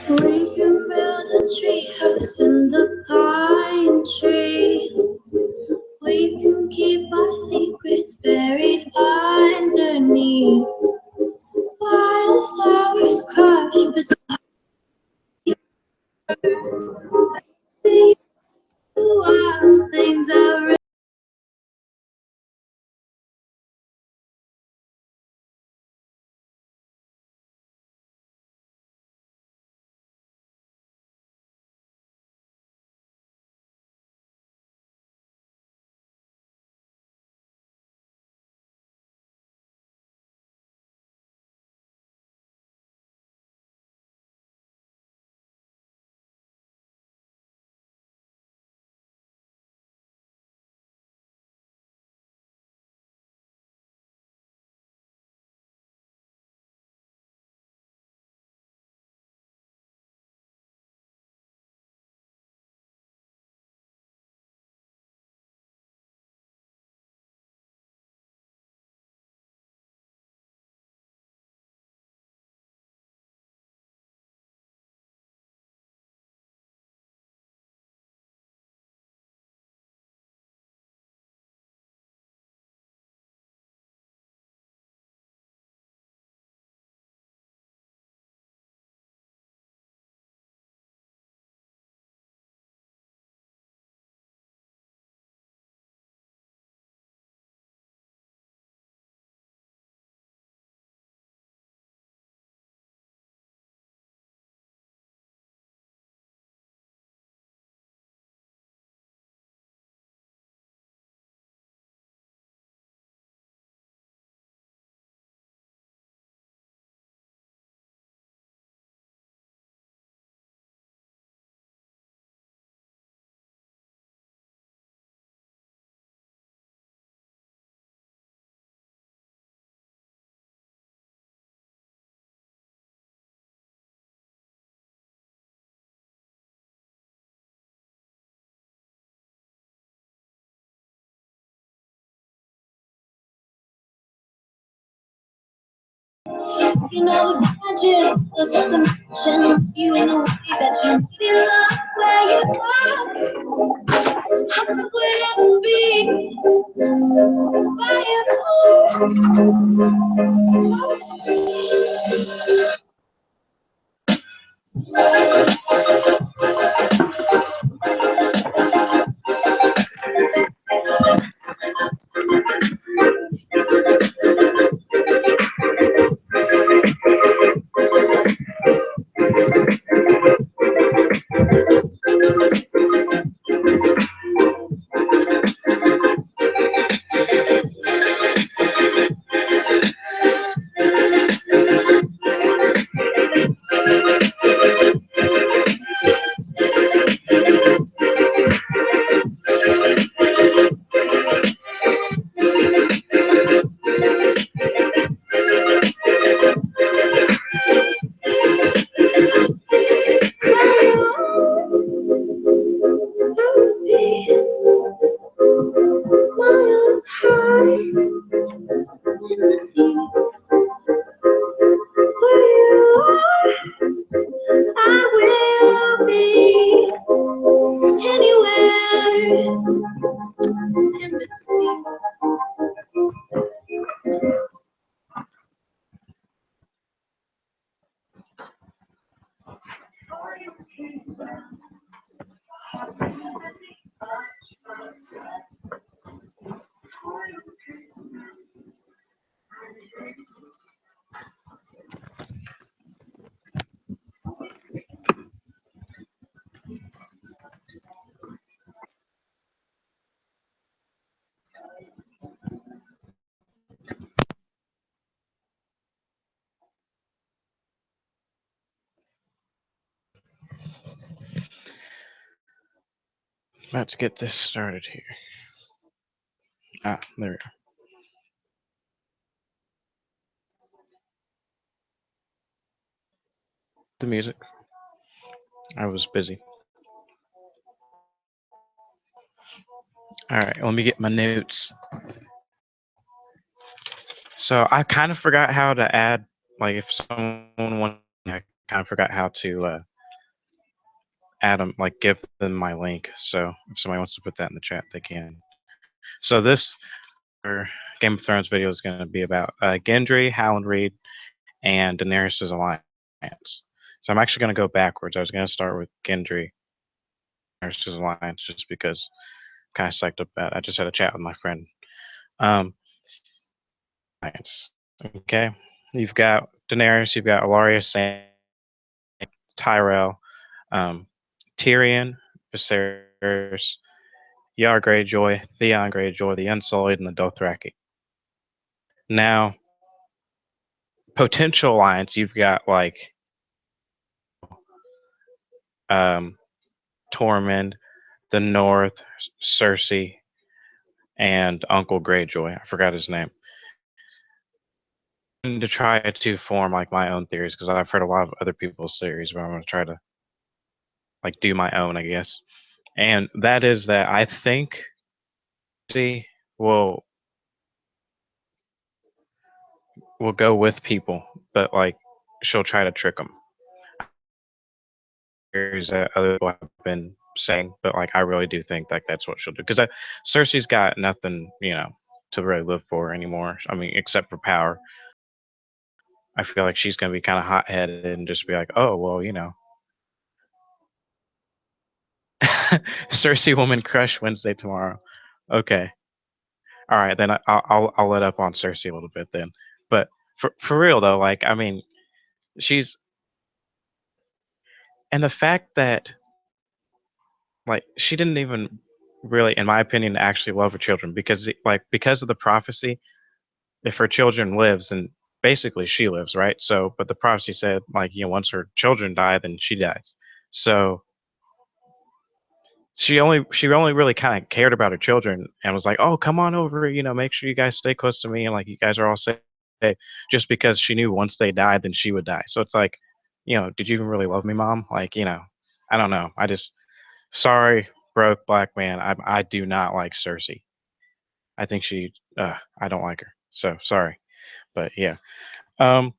We can build a tree house in the pine trees. We can keep our secrets buried underneath. Wildflowers crush beside the wild things are you know the magic of the dimension. You in the way that you feel love where you are. I will be by miles high in the deep. Where you are, I will be anywhere in between. About to get this started here. Ah, there we go. The music. I was busy. All right, let me get my notes. So I kind of forgot how to add, like, if someone wanted, I kind of forgot how to Adam, like give them my link. So if somebody wants to put that in the chat, they can. So this Game of Thrones video is going to be about Gendry, Howland Reed, and Daenerys' alliance. So I'm actually going to go backwards. I was going to start with Gendry, Daenerys' alliance, just because I'm kind of psyched up about it. I just had a chat with my friend. Um, alliance. Okay, you've got Daenerys, you've got Alaria, Sam, Tyrell, um, Tyrion, Viserys, Yar Greyjoy, Theon Greyjoy, the Unsullied, and the Dothraki. Now, potential alliance, you've got like um, Tormund, the North, Cersei, and Uncle Greyjoy. I forgot his name. And to try to form like my own theories because I've heard a lot of other people's theories, but I'm going to try to like do my own, I guess. And that is that I think she will go with people, but like she'll try to trick them. Theories that other people have been saying, but like I really do think like that's what she'll do because Cersei's got nothing, to really live for anymore. I mean, except for power. I feel like she's gonna be kind of hot headed and just be like, oh well, Cersei woman crush Wednesday tomorrow. Okay, all right, then I'll let up on Cersei a little bit then. But for real though, like I mean, she's and the fact that like she didn't even really, in my opinion, actually love her children because of the prophecy. If her children lives, and basically she lives, right? So, but the prophecy said like once her children die, then she dies. So she only really kind of cared about her children and was like, oh come on over, make sure you guys stay close to me and like you guys are all safe, just because she knew once they died then she would die. So it's like, did you even really love me, mom? Like, I don't know. I just sorry, broke black man. I do not like Cersei. I think I don't like her. So sorry. But yeah. Um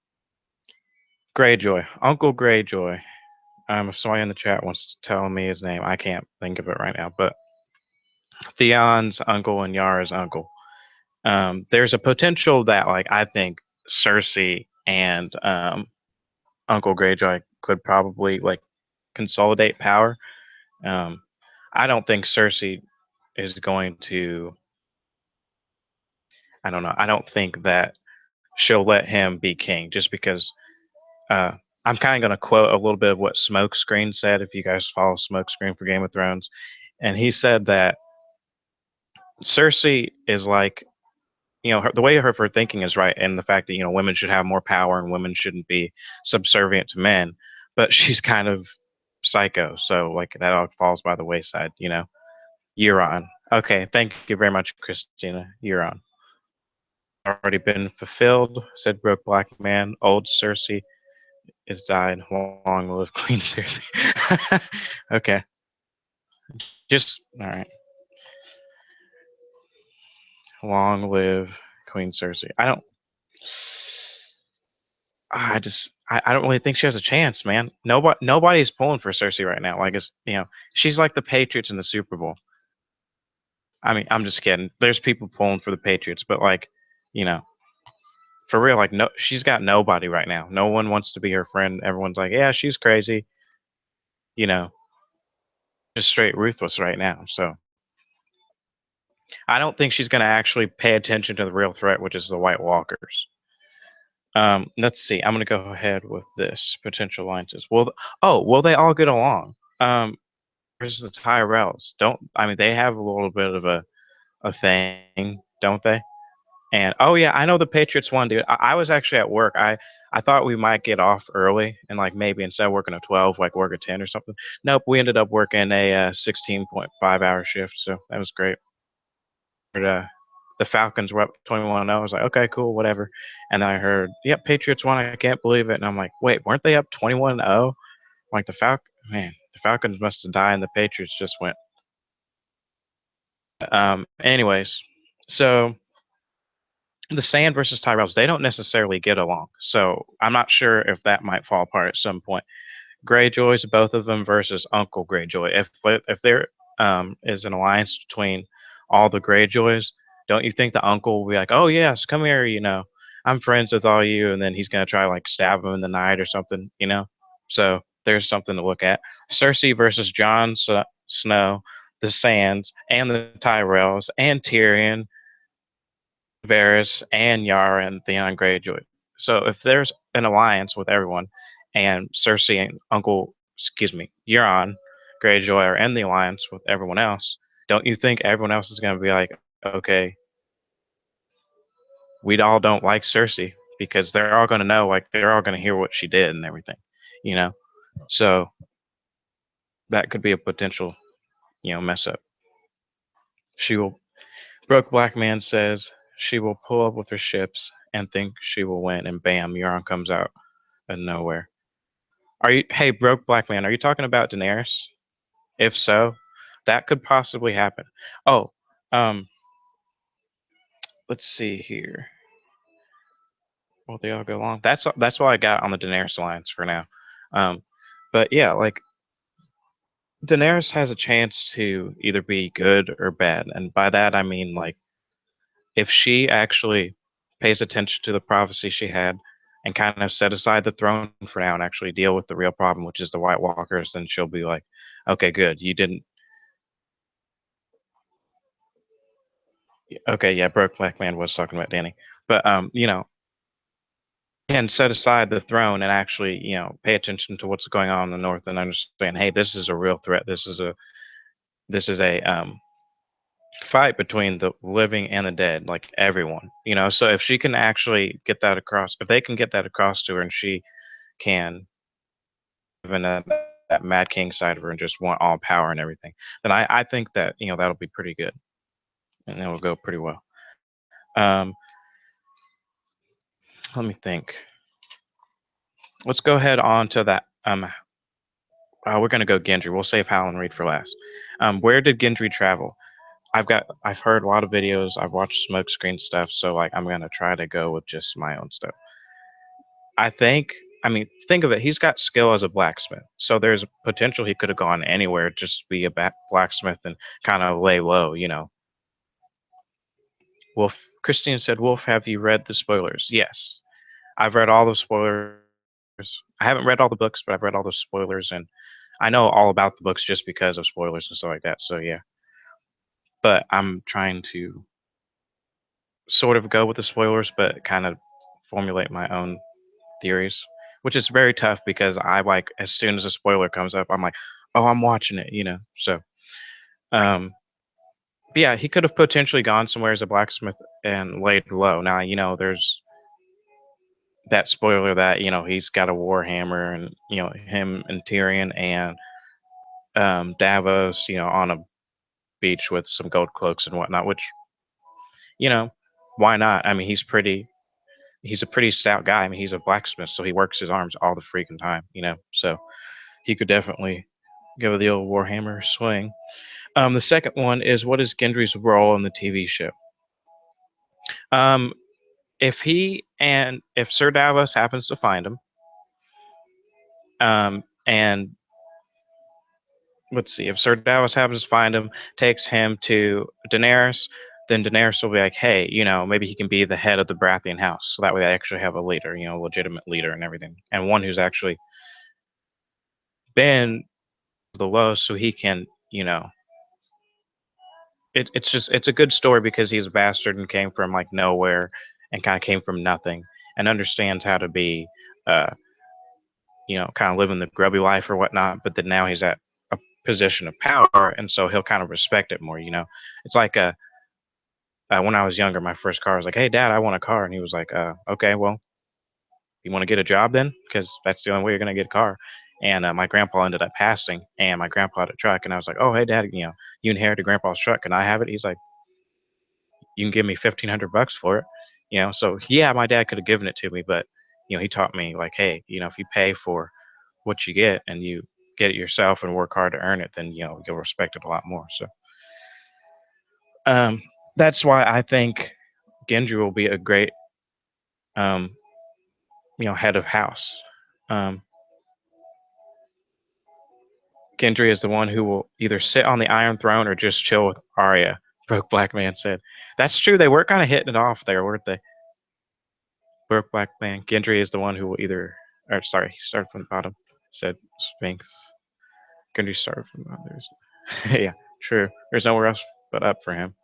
Greyjoy. Uncle Greyjoy. If somebody in the chat wants to tell me his name, I can't think of it right now. But Theon's uncle and Yara's uncle. There's a potential that like I think Cersei and Uncle Greyjoy could probably like consolidate power. Um, I don't think Cersei is going to. I don't know. I don't think that she'll let him be king just because. Uh, I'm kind of going to quote a little bit of what Smokescreen said. If you guys follow Smokescreen for Game of Thrones, and he said that Cersei is like the way her thinking is right, and the fact that women should have more power and women shouldn't be subservient to men, but she's kind of psycho, so like that all falls by the wayside. You're on. Okay, thank you very much, Christina. You're on. Already been fulfilled, said broke black man. Old Cersei is died. Long live Queen Cersei. Okay, just all right. Long live Queen Cersei. I don't really think she has a chance, man. Nobody's pulling for Cersei right now. Like she's like the Patriots in the Super Bowl. I mean, I'm just kidding. There's people pulling for the Patriots, but like, you know, for real, like no, she's got nobody right now. No one wants to be her friend. Everyone's like, yeah, she's crazy. You know, just straight ruthless right now. So I don't think she's going to actually pay attention to the real threat, which is the White Walkers. Let's see. I'm going to go ahead with this potential alliances. Will they all get along? Versus the Tyrells. They have a little bit of a thing, don't they? And oh yeah, I know the Patriots won, dude. I was actually at work. I thought we might get off early and like maybe instead of working a 12, like work a 10 or something. Nope, we ended up working a 16.5 hour shift, so that was great. But, the Falcons were up 21-0. I was like, okay, cool, whatever. And then I heard, yep, Patriots won. I can't believe it. And I'm like, wait, weren't they up 21-0? Like the Falcons must have died, and the Patriots just went. Anyways, so the Sand versus Tyrells, they don't necessarily get along. So I'm not sure if that might fall apart at some point. Greyjoys, both of them versus Uncle Greyjoy. If there is an alliance between all the Greyjoys, don't you think the uncle will be like, "Oh yes, come here, I'm friends with all you," and then he's gonna try like stab him in the night or something. So there's something to look at. Cersei versus Snow, the Sands, and the Tyrells, and Tyrion, Varys, and Yara and Theon Greyjoy. So if there's an alliance with everyone, and Cersei and Euron Greyjoy are in the alliance with everyone else, don't you think everyone else is going to be like, okay, we all don't like Cersei because they're all going to know, like they're all going to hear what she did and everything, you know? So that could be a potential, mess up. She will, Broke Black Man says she will pull up with her ships and think she will win, and bam, Euron comes out of nowhere. Hey, Broke Black Man, are you talking about Daenerys? If so, that could possibly happen. Oh, um, let's see here. Will they all go along? That's all I got on the Daenerys alliance for now. Um, but yeah, like Daenerys has a chance to either be good or bad, and by that I mean like if she actually pays attention to the prophecy she had and kind of set aside the throne for now and actually deal with the real problem, which is the White Walkers, then she'll be like, okay, good, you didn't. Okay, yeah, Broke Black Man was talking about Danny, but and set aside the throne and actually, pay attention to what's going on in the North and understand, hey, this is a real threat. This is a fight between the living and the dead, like everyone. So if she can actually get that across, if they can get that across to her, and she can even that Mad King side of her and just want all power and everything, then I think that that'll be pretty good and it will go pretty well. Let me think. Let's go ahead on to that. We're gonna go Gendry. We'll save Howland Reed for last. Where did Gendry travel? I've heard a lot of videos. I've watched smokescreen stuff, so like I'm gonna try to go with just my own stuff. I think. I mean, think of it. He's got skill as a blacksmith, so there's potential he could have gone anywhere, just be a blacksmith and kind of lay low. Wolf. Christine said, "Wolf, have you read the spoilers?" Yes, I've read all the spoilers. I haven't read all the books, but I've read all the spoilers, and I know all about the books just because of spoilers and stuff like that. So yeah, but I'm trying to sort of go with the spoilers, but kind of formulate my own theories, which is very tough because I like as soon as a spoiler comes up, I'm like, oh, I'm watching it. So, um, but yeah, he could have potentially gone somewhere as a blacksmith and laid low. Now, there's that spoiler that he's got a war hammer, and him and Tyrion and Davos, on a beach with some gold cloaks and whatnot. Which you know, why not? I mean, he's a pretty stout guy. I mean, he's a blacksmith, so he works his arms all the freaking time. So he could definitely give the old Warhammer swing. The second one is, what is Gendry's role in the TV show? Um, if Sir Davos happens to find him, and let's see, if Sir Davos happens to find him, takes him to Daenerys, then Daenerys will be like, hey, maybe he can be the head of the Baratheon house. So that way they actually have a leader, a legitimate leader and everything. And one who's actually been the low, so he can, it's a good story because he's a bastard and came from like nowhere and kind of came from nothing and understands how to be, uh, kind of living the grubby life or whatnot. But then now he's at a position of power, and so he'll kind of respect it more. It's like when I was younger, my first car was like, "Hey, Dad, I want a car," and he was like, "Okay, well, you want to get a job then, because that's the only way you're gonna get a car." And my grandpa ended up passing, and my grandpa had a truck, and I was like, "Oh, hey, Dad, you inherited grandpa's truck. Can I have it?" He's like, "You can give me $1,500 for it." So yeah, my dad could have given it to me, but he taught me like, hey, if you pay for what you get and you get it yourself and work hard to earn it, then you'll respect it a lot more. So um, that's why I think Gendry will be a great um, head of house. Um, Gendry is the one who will either sit on the Iron Throne or just chill with Arya. Broke Black Man said. That's true. They were kind of hitting it off there, weren't they? Broke Black Man. Gendry is the one who will either. Or sorry, he started from the bottom. Said Sphinx. Gendry started from the bottom. Yeah, true. There's nowhere else but up for him.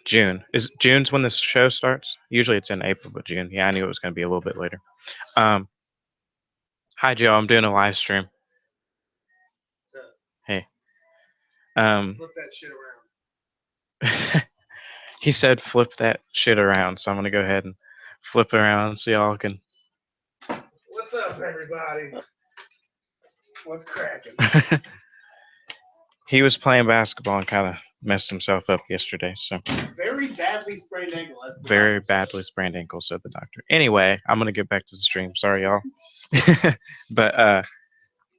June. Is June's when this show starts? Usually it's in April, but June. Yeah, I knew it was going to be a little bit later. Um, Hi Joe, I'm doing a live stream. Hey. Flip that shit around. He said flip that shit around, so I'm gonna go ahead and flip it around so y'all can. What's up, everybody? What's cracking? He was playing basketball and kind of messed himself up yesterday. So very badly sprained ankle. Very badly sprained ankle, said the doctor. Anyway, I'm gonna get back to the stream. Sorry, y'all. But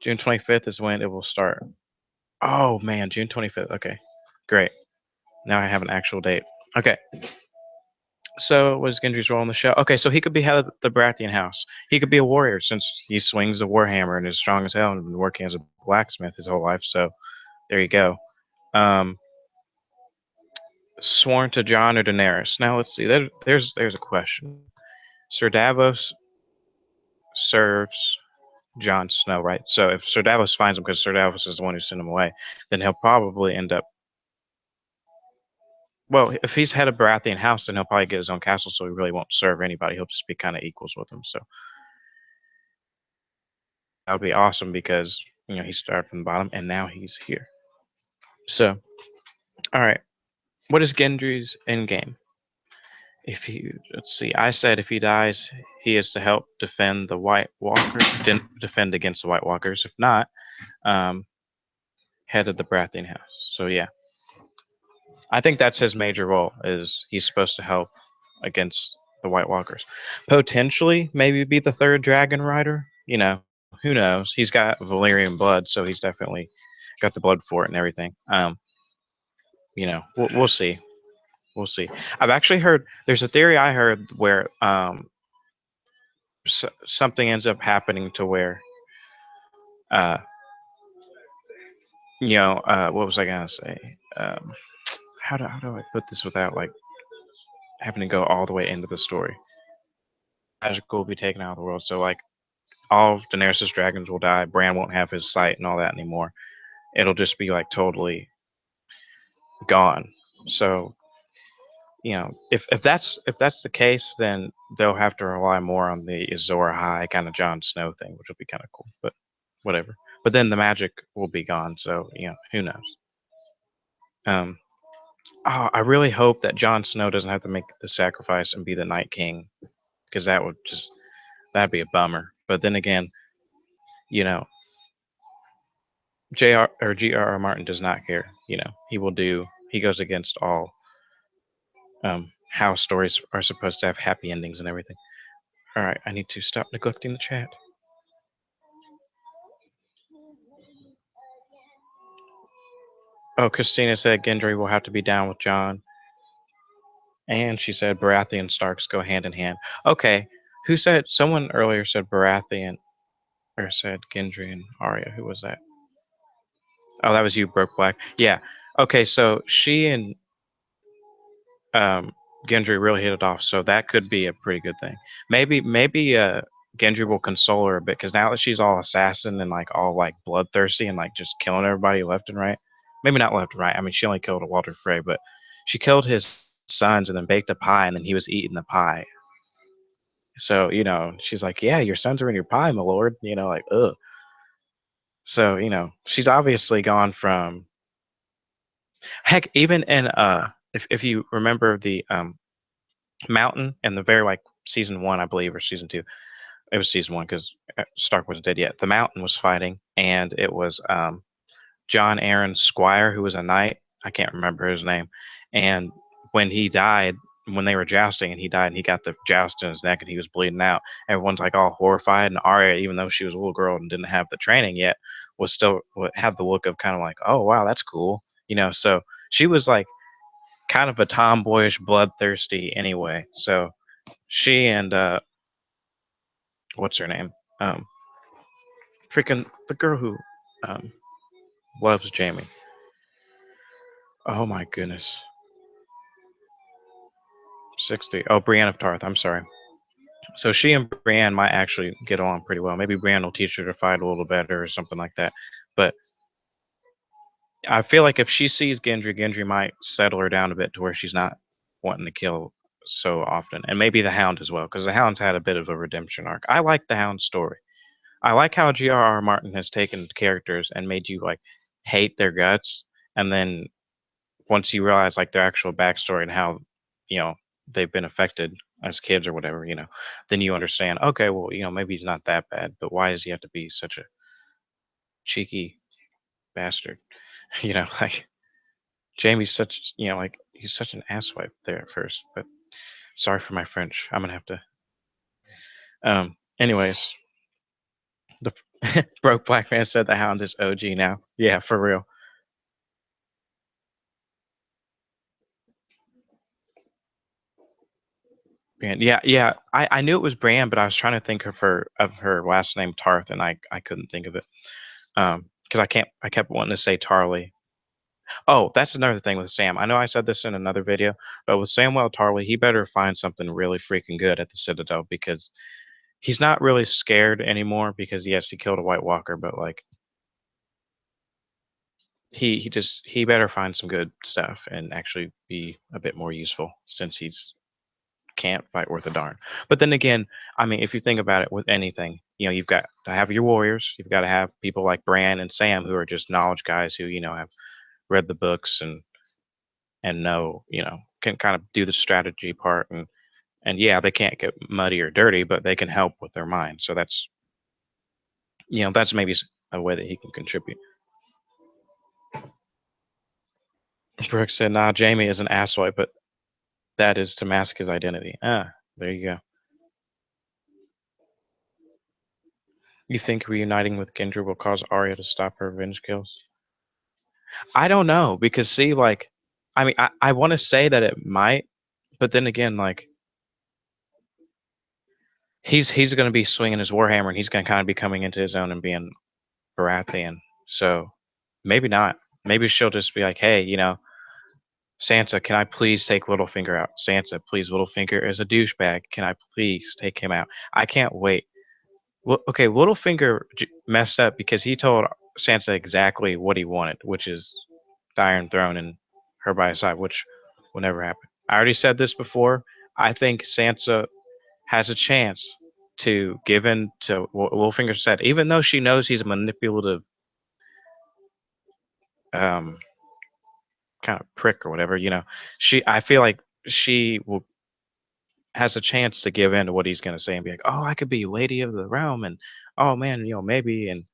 June 25th is when it will start. Oh man, June 25th. Okay, great. Now I have an actual date. Okay. So, what is Gendry's role in the show? Okay, so he could be head of the Baratheon house. He could be a warrior since he swings the warhammer and is strong as hell and been working as a blacksmith his whole life. So, there you go. Um, Sworn to Jon or Daenerys. Now let's see. There's a question. Sir Davos serves Jon Snow, right? So if Sir Davos finds him, because Sir Davos is the one who sent him away, then he'll probably end up. Well, if he's head of Baratheon house, then he'll probably get his own castle, so he really won't serve anybody. He'll just be kind of equals with them. So that would be awesome because he started from the bottom and now he's here. So, all right, what is Gendry's end game? If he Let's see, I said if he dies, he is to help defend the White Walkers, defend against the White Walkers. If not, head of the Baratheon house. So yeah, I think that's his major role. Is he's supposed to help against the White Walkers, potentially maybe be the third Dragon Rider. Who knows? He's got Valyrian blood, so he's definitely got the blood for it and everything. We'll see. We'll see. I've actually heard there's a theory I heard where something ends up happening to where uh, what was I gonna say? How do I put this without like having to go all the way into the story? Magical will be taken out of the world, so like all of Daenerys' dragons will die. Bran won't have his sight and all that anymore. It'll just be like totally gone. So if that's the case, then they'll have to rely more on the Azor High kind of Jon Snow thing, which will be kind of cool. But whatever. But then the magic will be gone, so who knows? Um, I really hope that Jon Snow doesn't have to make the sacrifice and be the Night King, because that'd be a bummer. But then again, you know, J.R. or G.R.R. Martin does not care. He goes against all how stories are supposed to have happy endings and everything. All right, I need to stop neglecting the chat. Oh, Christina said Gendry will have to be down with Jon. And she said Baratheon Starks go hand in hand. Okay, someone earlier said Baratheon, or said Gendry and Arya. Who was that? Oh, that was you, Broke Black. Yeah. Okay, so she and um, Gendry really hit it off, so that could be a pretty good thing. Maybe Gendry will console her a bit because now that she's all assassin and like all like bloodthirsty and like just killing everybody left and right. Maybe not left and right. I mean, she only killed Walter Frey, but she killed his sons and then baked a pie, and then he was eating the pie. So she's like, "Yeah, your sons are in your pie, my lord." Like, ugh. So she's obviously gone from heck. Even in if you remember the mountain in the very like season one, I believe, or season two. It was season one because Stark wasn't dead yet. The mountain was fighting, and it was John Aaron's squire who was a knight. I can't remember his name. And when he died, when they were jousting and he died and he got the joust in his neck and he was bleeding out, everyone's like all horrified. And Arya, even though she was a little girl and didn't have the training yet, was still had the look of kind of like, oh wow, that's cool. So she was like kind of a tomboyish, bloodthirsty anyway. So she and what's her name? Freaking the girl who um, loves Jamie. Oh my goodness. 60. Oh, Brienne of Tarth. I'm sorry. So she and Brienne might actually get along pretty well. Maybe Brienne will teach her to fight a little better or something like that. But I feel like if she sees Gendry, Gendry might settle her down a bit to where she's not wanting to kill so often. And maybe the Hound as well, because the Hound's had a bit of a redemption arc. I like the Hound's story. I like how G.R.R. Martin has taken characters and made you like hate their guts, and then once you realize like their actual backstory and how you know they've been affected as kids or whatever, then you understand. Okay, well, maybe he's not that bad, but why does he have to be such a cheeky bastard? Like Jamie's such, like he's such an asswipe there at first. But sorry for my French. I'm gonna have to. Anyways, the broke black man said the Hound is OG now. Yeah, for real. Bran. Yeah, yeah. I knew it was Bran, but I was trying to think of her last name Tarth, and I couldn't think of it. Because I kept wanting to say Tarly. Oh, that's another thing with Sam. I know I said this in another video, but with Samwell Tarly, he better find something really freaking good at the Citadel because he's not really scared anymore. Because yes, he killed a White Walker, but like he better find some good stuff and actually be a bit more useful since he's can't fight worth a darn. But then again, I mean, if you think about it with anything, you've got to have your warriors. You've got to have people like Bran and Sam who are just knowledge guys who have read the books and know can kind of do the strategy part and yeah, they can't get muddy or dirty, but they can help with their mind. So that's maybe a way that he can contribute. Brooke said, "Nah, Jamie is an asswipe, but that is to mask his identity." Ah, there you go. You think reuniting with Gendry will cause Arya to stop her revenge kills? I don't know because see, like, I mean, I want to say that it might, but then again, like, he's going to be swinging his warhammer and he's going to kind of be coming into his own and being Baratheon. So maybe not. Maybe she'll just be like, hey, Sansa, can I please take Littlefinger out? Sansa, please, Littlefinger is a douchebag. Can I please take him out? I can't wait. Well, okay, Littlefinger messed up because he told Sansa exactly what he wanted, which is the Iron Throne and her by his side, which will never happen. I already said this before. I think Sansa has a chance to give in to what Littlefinger said, even though she knows he's a manipulative um, kind of prick or whatever. I feel like she will has a chance to give in to what he's going to say and be like, "Oh, I could be Lady of the Realm," and "Oh man, maybe," and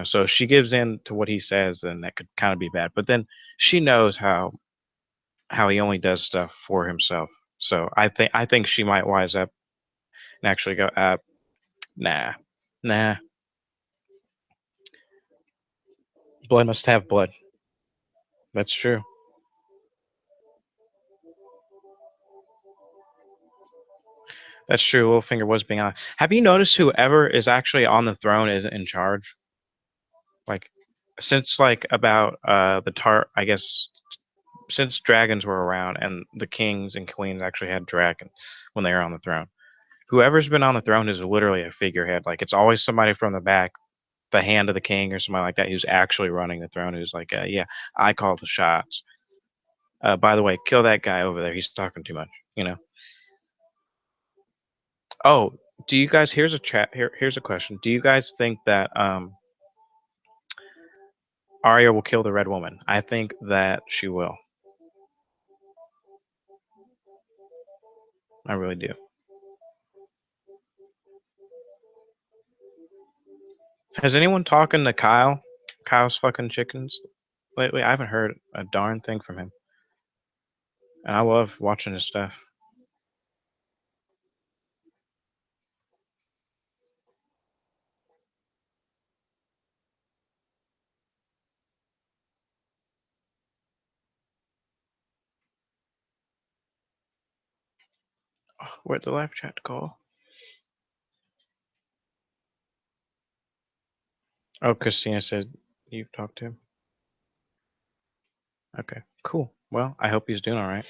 so if she gives in to what he says, then that could kind of be bad. But then she knows how he only does stuff for himself. So I think she might wise up and actually go, nah, nah, blood must have blood. That's true. That's true. Littlefinger was being honest. Have you noticed whoever is actually on the throne is in charge? Like, since like about I guess since dragons were around and the kings and queens actually had dragons when they were on the throne. Whoever's been on the throne is literally a figurehead. Like it's always somebody from the back, the hand of the king or somebody like that, who's actually running the throne. Who's like, yeah, I call the shots. By the way, kill that guy over there. He's talking too much. Oh, do you guys? Here's a chat. Here's a question. Do you guys think that Arya will kill the Red Woman? I think that she will. I really do. Has anyone talking to Kyle? Kyle's fucking chickens lately? I haven't heard a darn thing from him. And I love watching his stuff. Oh, where'd the live chat go? Oh, Christina said you've talked to him. Okay, cool. Well, I hope he's doing all right.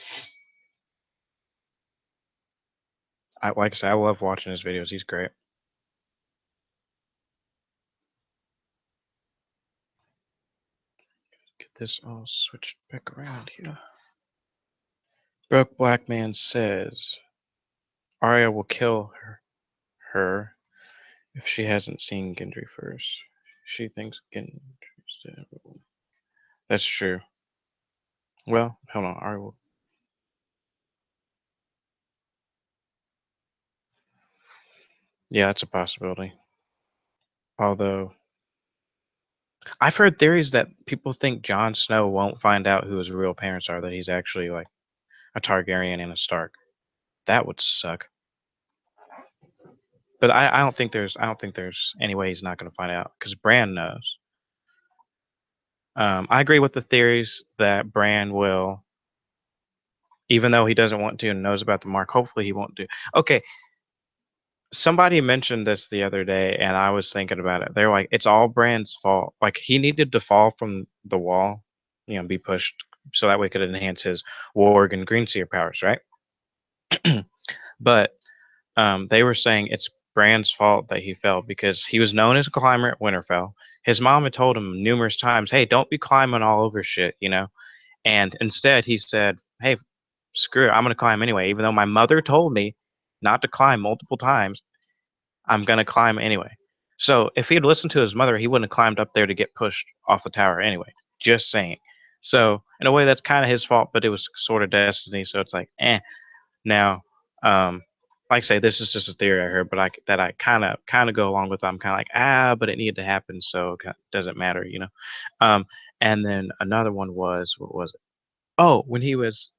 Like I said, I love watching his videos. He's great. Get this all switched back around here. Broke Black Man says Arya will kill her if she hasn't seen Gendry first. She thinks Gendry's dead. That's true. Well, hold on. Arya will. Yeah, that's a possibility. Although I've heard theories that people think Jon Snow won't find out who his real parents are, that he's actually like a Targaryen and a Stark. That would suck. But I don't think there's any way he's not going to find out because Bran knows. I agree with the theories that Bran will, even though he doesn't want to and knows about the mark. Hopefully, he won't do. Okay, somebody mentioned this the other day, and I was thinking about it. They're like, it's all Bran's fault. Like he needed to fall from the wall, be pushed, so that way could enhance his warg and greenseer powers, right? But they were saying it's Bran's fault that he fell because he was known as a climber at Winterfell. His mom had told him numerous times, "Hey, don't be climbing all over shit." And instead, he said, "Hey, screw it, I'm gonna climb anyway." Even though my mother told me not to climb multiple times, I'm gonna climb anyway. So if he had listened to his mother, he wouldn't have climbed up there to get pushed off the tower anyway. Just saying. So in a way, that's kind of his fault, but it was sort of destiny. So it's like, eh. Now, like I say, this is just a theory I heard, but I kind of go along with it. I'm kind of like, but it needed to happen, so it doesn't matter. Um, and then another one was, what was it? Oh, when he was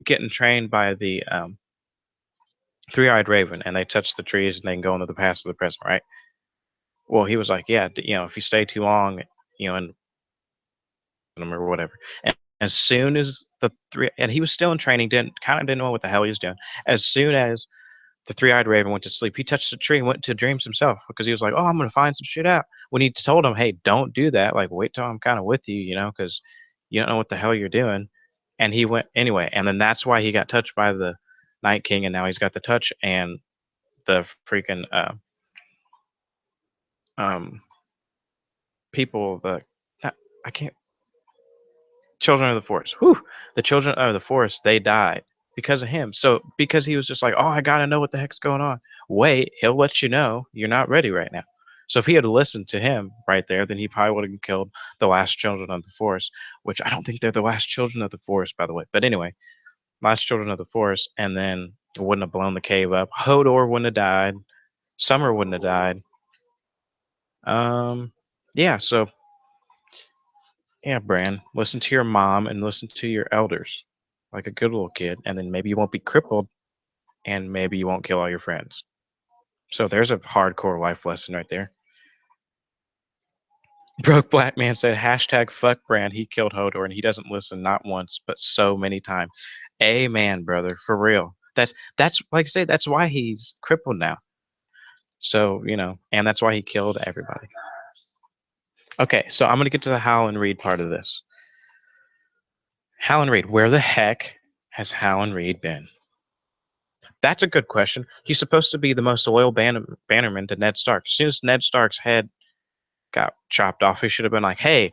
getting trained by the three-eyed raven, and they touch the trees and they can go into the past of the present, right? Well, he was like, yeah, if you stay too long, and them or whatever. And as soon as the three, and he was still in training, didn't know what the hell he was doing. As soon as the three-eyed raven went to sleep, he touched the tree and went to dreams himself because he was like, "Oh, I'm gonna find some shit out." When he told him, "Hey, don't do that. Like, wait till I'm kind of with you, because you don't know what the hell you're doing." And he went anyway, and then that's why he got touched by the Night King, and now he's got the touch and the freaking um people. I can't. Children of the Forest. Whew, the Children of the Forest, they died because of him. So because he was just like, "Oh, I gotta know what the heck's going on." Wait, he'll let you know. You're not ready right now. So if he had listened to him right there, then he probably would have killed the last Children of the Forest, which I don't think they're the last Children of the Forest, by the way. But anyway, last Children of the Forest, and then it wouldn't have blown the cave up. Hodor wouldn't have died. Summer wouldn't have died. Yeah. So yeah, Bran, listen to your mom and listen to your elders like a good little kid, and then maybe you won't be crippled and maybe you won't kill all your friends. So there's a hardcore life lesson right there. Broke Black Man said, hashtag fuck Bran. He killed Hodor and he doesn't listen not once, but so many times. Amen, brother. For real. That's like I say, that's why he's crippled now. So, and that's why he killed everybody. Okay, so I'm gonna get to the Howland Reed part of this. Howland Reed, where the heck has Howland Reed been? That's a good question. He's supposed to be the most loyal bannerman to Ned Stark. As soon as Ned Stark's head got chopped off, he should have been like, "Hey,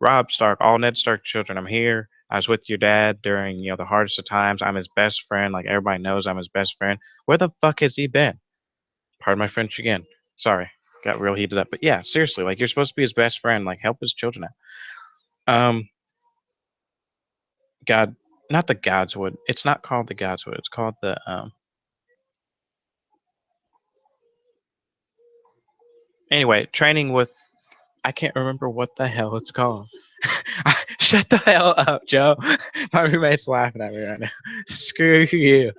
Robb Stark, all Ned Stark children, I'm here. I was with your dad during the hardest of times. I'm his best friend. Like everybody knows, I'm his best friend. Where the fuck has he been?" Pardon my French again. Sorry, got real heated up. But yeah, seriously, like you're supposed to be his best friend. Like help his children out. God, not the Godswood. It's not called the Godswood. It's called the Anyway, training with, I can't remember what the hell it's called. Shut the hell up, Joe. My roommate's laughing at me right now. Screw you.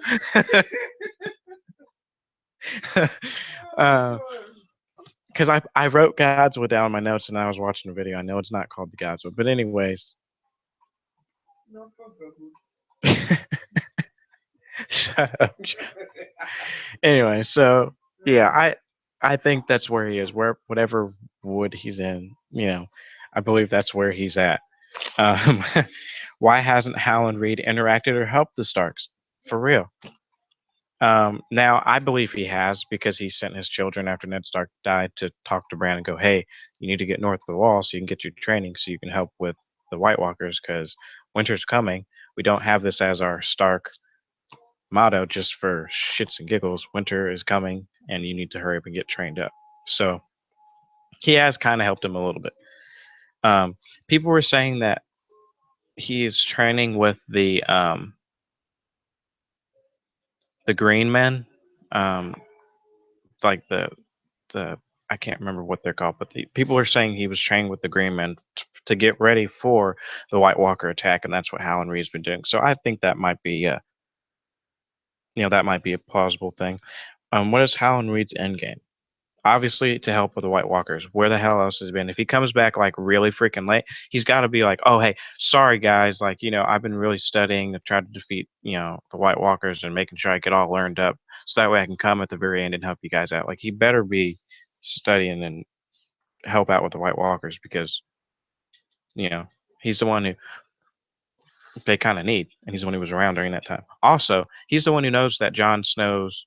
Because I wrote Godswood down in my notes and I was watching a video. I know it's not called the Godswood, but anyways. No, it's called Godswood. Shut up, Joe. Anyway, so yeah, I think that's where he is. Where whatever wood he's in. I believe that's where he's at. Um, why hasn't Howland Reed interacted or helped the Starks? For real. Now, I believe he has because he sent his children after Ned Stark died to talk to Bran and go, hey, you need to get north of the wall so you can get your training so you can help with the White Walkers because winter's coming. We don't have this as our Stark motto just for shits and giggles. Winter is coming and you need to hurry up and get trained up. So he has kind of helped him a little bit. Um, People were saying that he is training with the Green Men, um, like the I can't remember what they're called, but the people are saying he was training with the Green Men to get ready for the White Walker attack, and that's what Howland Reed's been doing. So I think that might be, that might be a plausible thing. What is Howland Reed's end game? Obviously, to help with the White Walkers. Where the hell else has he been? If he comes back like really freaking late, he's got to be like, "Oh, hey, sorry guys, like I've been really studying to try to defeat the White Walkers and making sure I get all learned up, so that way I can come at the very end and help you guys out." Like he better be studying and help out with the White Walkers because you know he's the one who they kind of need, and he's the one who was around during that time. Also, he's the one who knows that Jon Snow's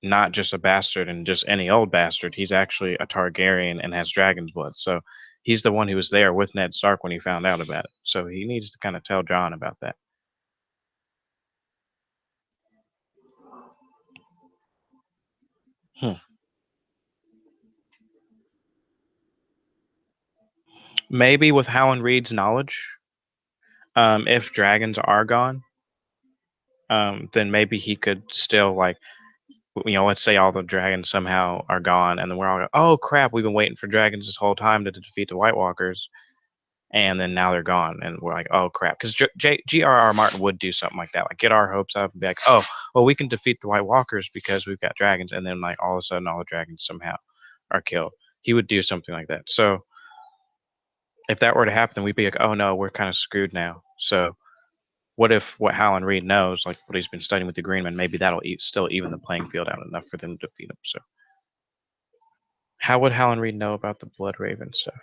not just a bastard and just any old bastard. He's actually a Targaryen and has dragon's blood. So he's the one who was there with Ned Stark when he found out about it. So he needs to kind of tell Jon about that. Hmm. Maybe with Howland Reed's knowledge, if dragons are gone, then maybe he could still like, let's say all the dragons somehow are gone, and then we're all like, oh crap, we've been waiting for dragons this whole time to defeat the White Walkers, and then now they're gone, and we're like, oh crap, because G.R.R. Martin would do something like that, like get our hopes up and be like, oh, well, we can defeat the White Walkers because we've got dragons, and then like all of a sudden all the dragons somehow are killed. He would do something like that. So if that were to happen, then we'd be like, oh no, we're kind of screwed now. So what if what Howland Reed knows, like what he's been studying with the Greenman, maybe that'll still even the playing field out enough for them to defeat him. So how would Howland Reed know about the Blood Raven stuff?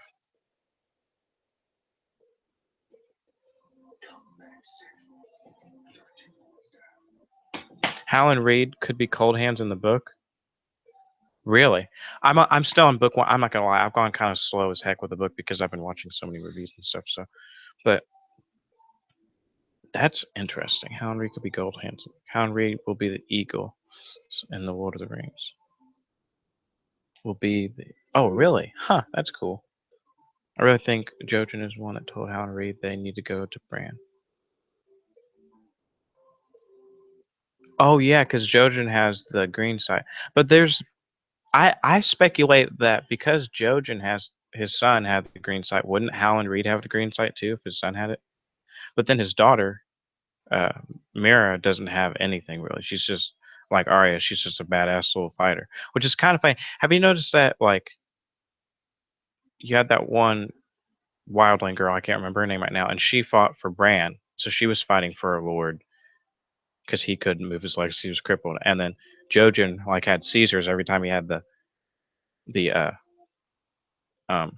Howland Reed could be Cold Hands in the book. Really? I'm still on book one. I'm not gonna lie. I've gone kind of slow as heck with the book because I've been watching so many reviews and stuff. So, but that's interesting. Howland Reed could be Gold Hands. Howland Reed will be the eagle in the Lord of the Rings. Will be the. Oh, really? Huh. That's cool. I really think Jojen is one that told Howland Reed they need to go to Bran. Oh yeah, because Jojen has the green side. But I speculate that because Jojen has his son had the green sight, wouldn't Howland Reed have the green sight too if his son had it? But then his daughter, uh, Mira, doesn't have anything really. She's just like Arya. She's just a badass little fighter, which is kind of funny. Have you noticed that like you had that one wildling girl? I can't remember her name right now, and she fought for Bran, so she was fighting for her lord because he couldn't move his legs; he was crippled. And then Jojen like had Caesars every time he had the um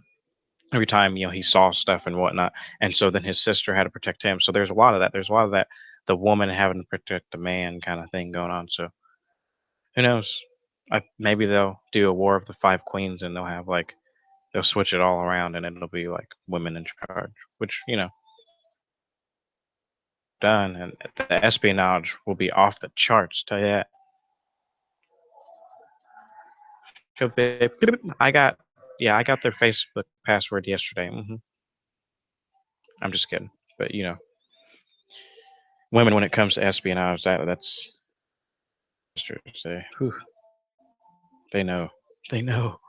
every time he saw stuff and whatnot, and so then his sister had to protect him. So there's a lot of that. There's a lot of that the woman having to protect the man kind of thing going on. So who knows? Maybe they'll do a War of the Five Queens and they'll have like they'll switch it all around and it'll be like women in charge, which done, and the espionage will be off the charts. Tell you that. I got I got their Facebook password yesterday. I'm just kidding, but women when it comes to espionage, that's they, whew, they know. They know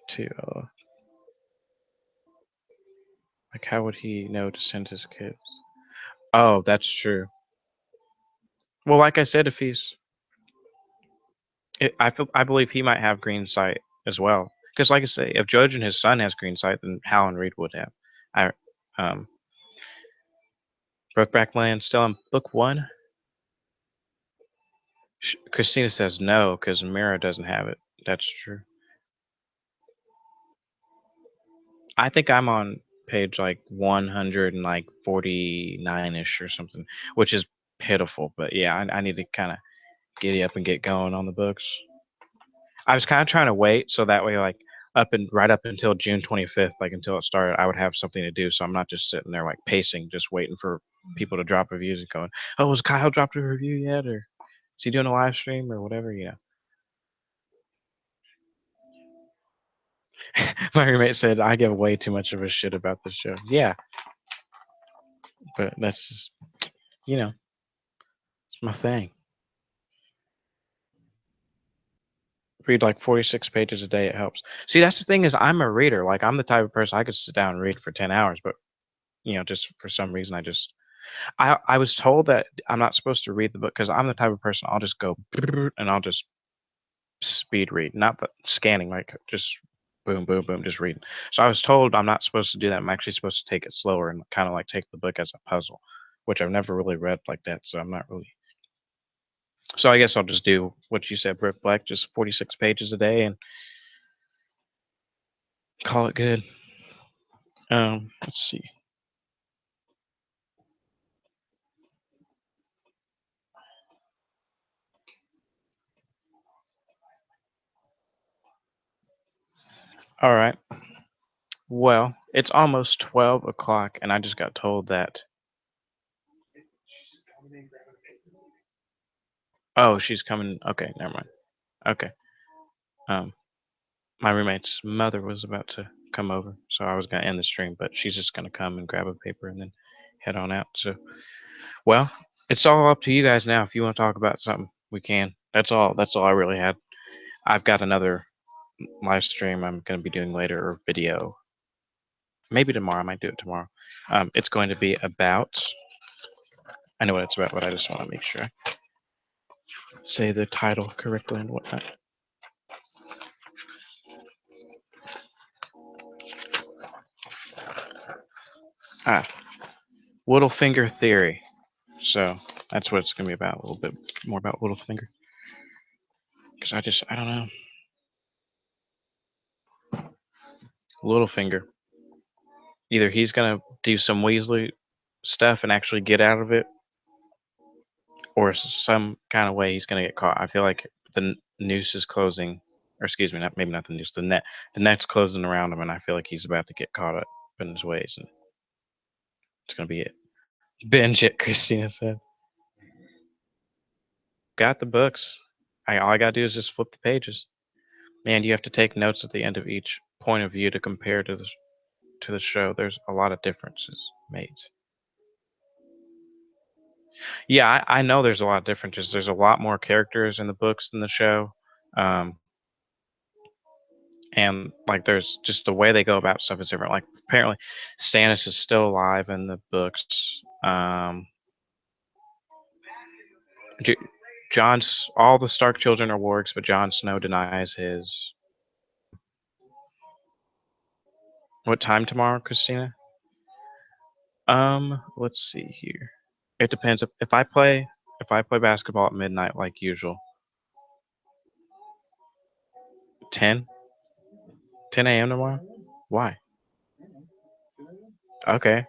to like how would he know to send his kids? Oh, that's true. Well, like I said, if I believe he might have green sight as well. Because, like I say, if Judge and his son has green sight, then Howland Reed would have. I um Brokeback Land still on book one. Christina says no because Mira doesn't have it. That's true. I think I'm on page like 149 ish or something, which is pitiful. But yeah, I need to kind of giddy up and get going on the books. I was kind of trying to wait so that way, like right up until June 25th, like until it started, I would have something to do. So I'm not just sitting there like pacing, just waiting for people to drop reviews and going, "Oh, has Kyle dropped a review yet?" Or is he doing a live stream or whatever? My roommate said I give way too much of a shit about this show. Yeah, but that's just, you know, it's my thing. Read like 46 pages a day. It helps. See, that's the thing is I'm a reader. Like I'm the type of person I could sit down and read for 10 hours, but just for some reason I was told that I'm not supposed to read the book because I'm the type of person I'll just go and I'll just speed read, not the scanning, like just boom, boom, boom, just reading. So I was told I'm not supposed to do that. I'm actually supposed to take it slower and kind of like take the book as a puzzle, which I've never really read like that. So I'm not really. So I guess I'll just do what you said, Brick Black, just 46 pages a day and call it good. Let's see. All right. Well, it's almost 12 o'clock, and I just got told that. Oh, she's coming. Okay, never mind. Okay. Um, my roommate's mother was about to come over, so I was gonna end the stream, but she's just gonna come and grab a paper and then head on out. So, well, it's all up to you guys now. If you want to talk about something, we can. That's all. That's all I really had. I've got another live stream I'm gonna be doing later or video. Maybe tomorrow. I might do it tomorrow. It's going to be about. I know what it's about, but I just want to make sure I say the title correctly and whatnot. Ah, Littlefinger theory. So that's what it's gonna be about. A little bit more about Littlefinger, because I don't know. Littlefinger. Either he's gonna do some Weasley stuff and actually get out of it, or some kind of way he's gonna get caught. I feel like the noose is closing, or excuse me, maybe not the noose. The net's closing around him, and I feel like he's about to get caught up in his ways, and it's gonna be it. Binge it, Christina said. Got the books. All I gotta do is just flip the pages. Man, you have to take notes at the end of each point of view to compare to the show. There's a lot of differences made. Yeah, I know there's a lot of differences. There's a lot more characters in the books than the show, um, and like there's just the way they go about stuff is different. Like apparently, Stannis is still alive in the books. J- John's all the Stark children are wargs, but Jon Snow denies his. What time tomorrow, Christina? Let's see here. It depends if I play basketball at midnight like usual. 10 a.m. tomorrow. Why? Okay.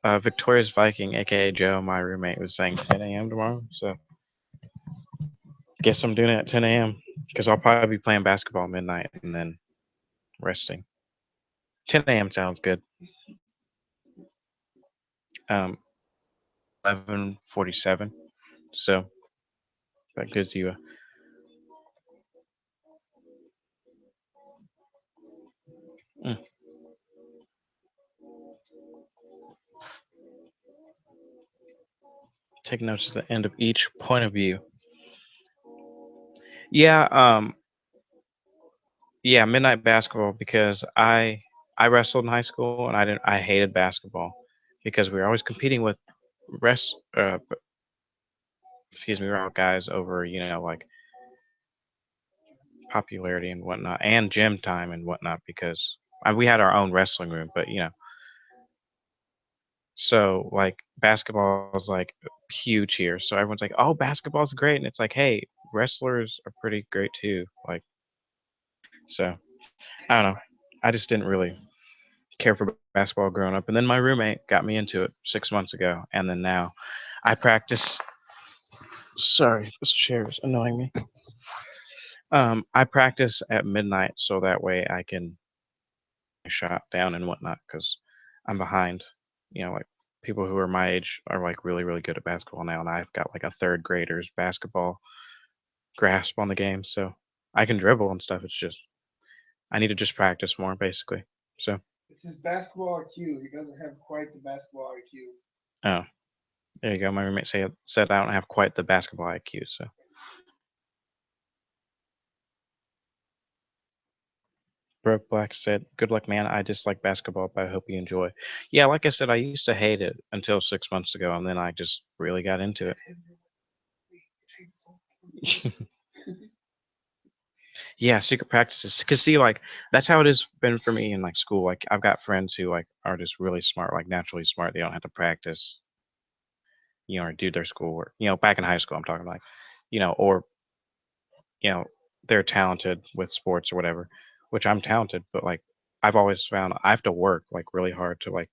Victoria's Viking, aka Joe, my roommate, was saying 10 a.m. tomorrow. So guess I'm doing it at 10 a.m. because I'll probably be playing basketball midnight and then resting. 10 a.m. sounds good. Um, 11:47. So that gives you a mm, take notes at the end of each point of view. Yeah. Yeah. Midnight basketball because I wrestled in high school and I hated basketball because we were always competing with rest. Excuse me, we're all guys over like popularity and whatnot, and gym time and whatnot because we had our own wrestling room, but so like basketball is like huge here. So everyone's like, "Oh, basketball's great," and it's like, "Hey, wrestlers are pretty great too." Like So I don't know. I just didn't really care for basketball growing up, and then my roommate got me into it 6 months ago, and then now I practice. Sorry, this chair is annoying me. I practice at midnight so that way I can shot down and whatnot because I'm behind. Like people who are my age are like really, really good at basketball now, and I've got like a third grader's basketball grasp on the game, so I can dribble and stuff. It's just I need to just practice more, basically. So, It's his basketball IQ. He doesn't have quite the basketball IQ. oh, there you go. My roommate said I don't have quite the basketball IQ, so. Broke Black said, "Good luck, man. I dislike basketball, but I hope you enjoy." Yeah, like I said, I used to hate it until 6 months ago, and then I just really got into it. Yeah, secret practices. Cause see, like that's how it has been for me in like school. Like I've got friends who like are just really smart, like naturally smart. They don't have to practice, or do their schoolwork. Back in high school, I'm talking like, or you know, they're talented with sports or whatever, which I'm talented, but like I've always found I have to work like really hard to like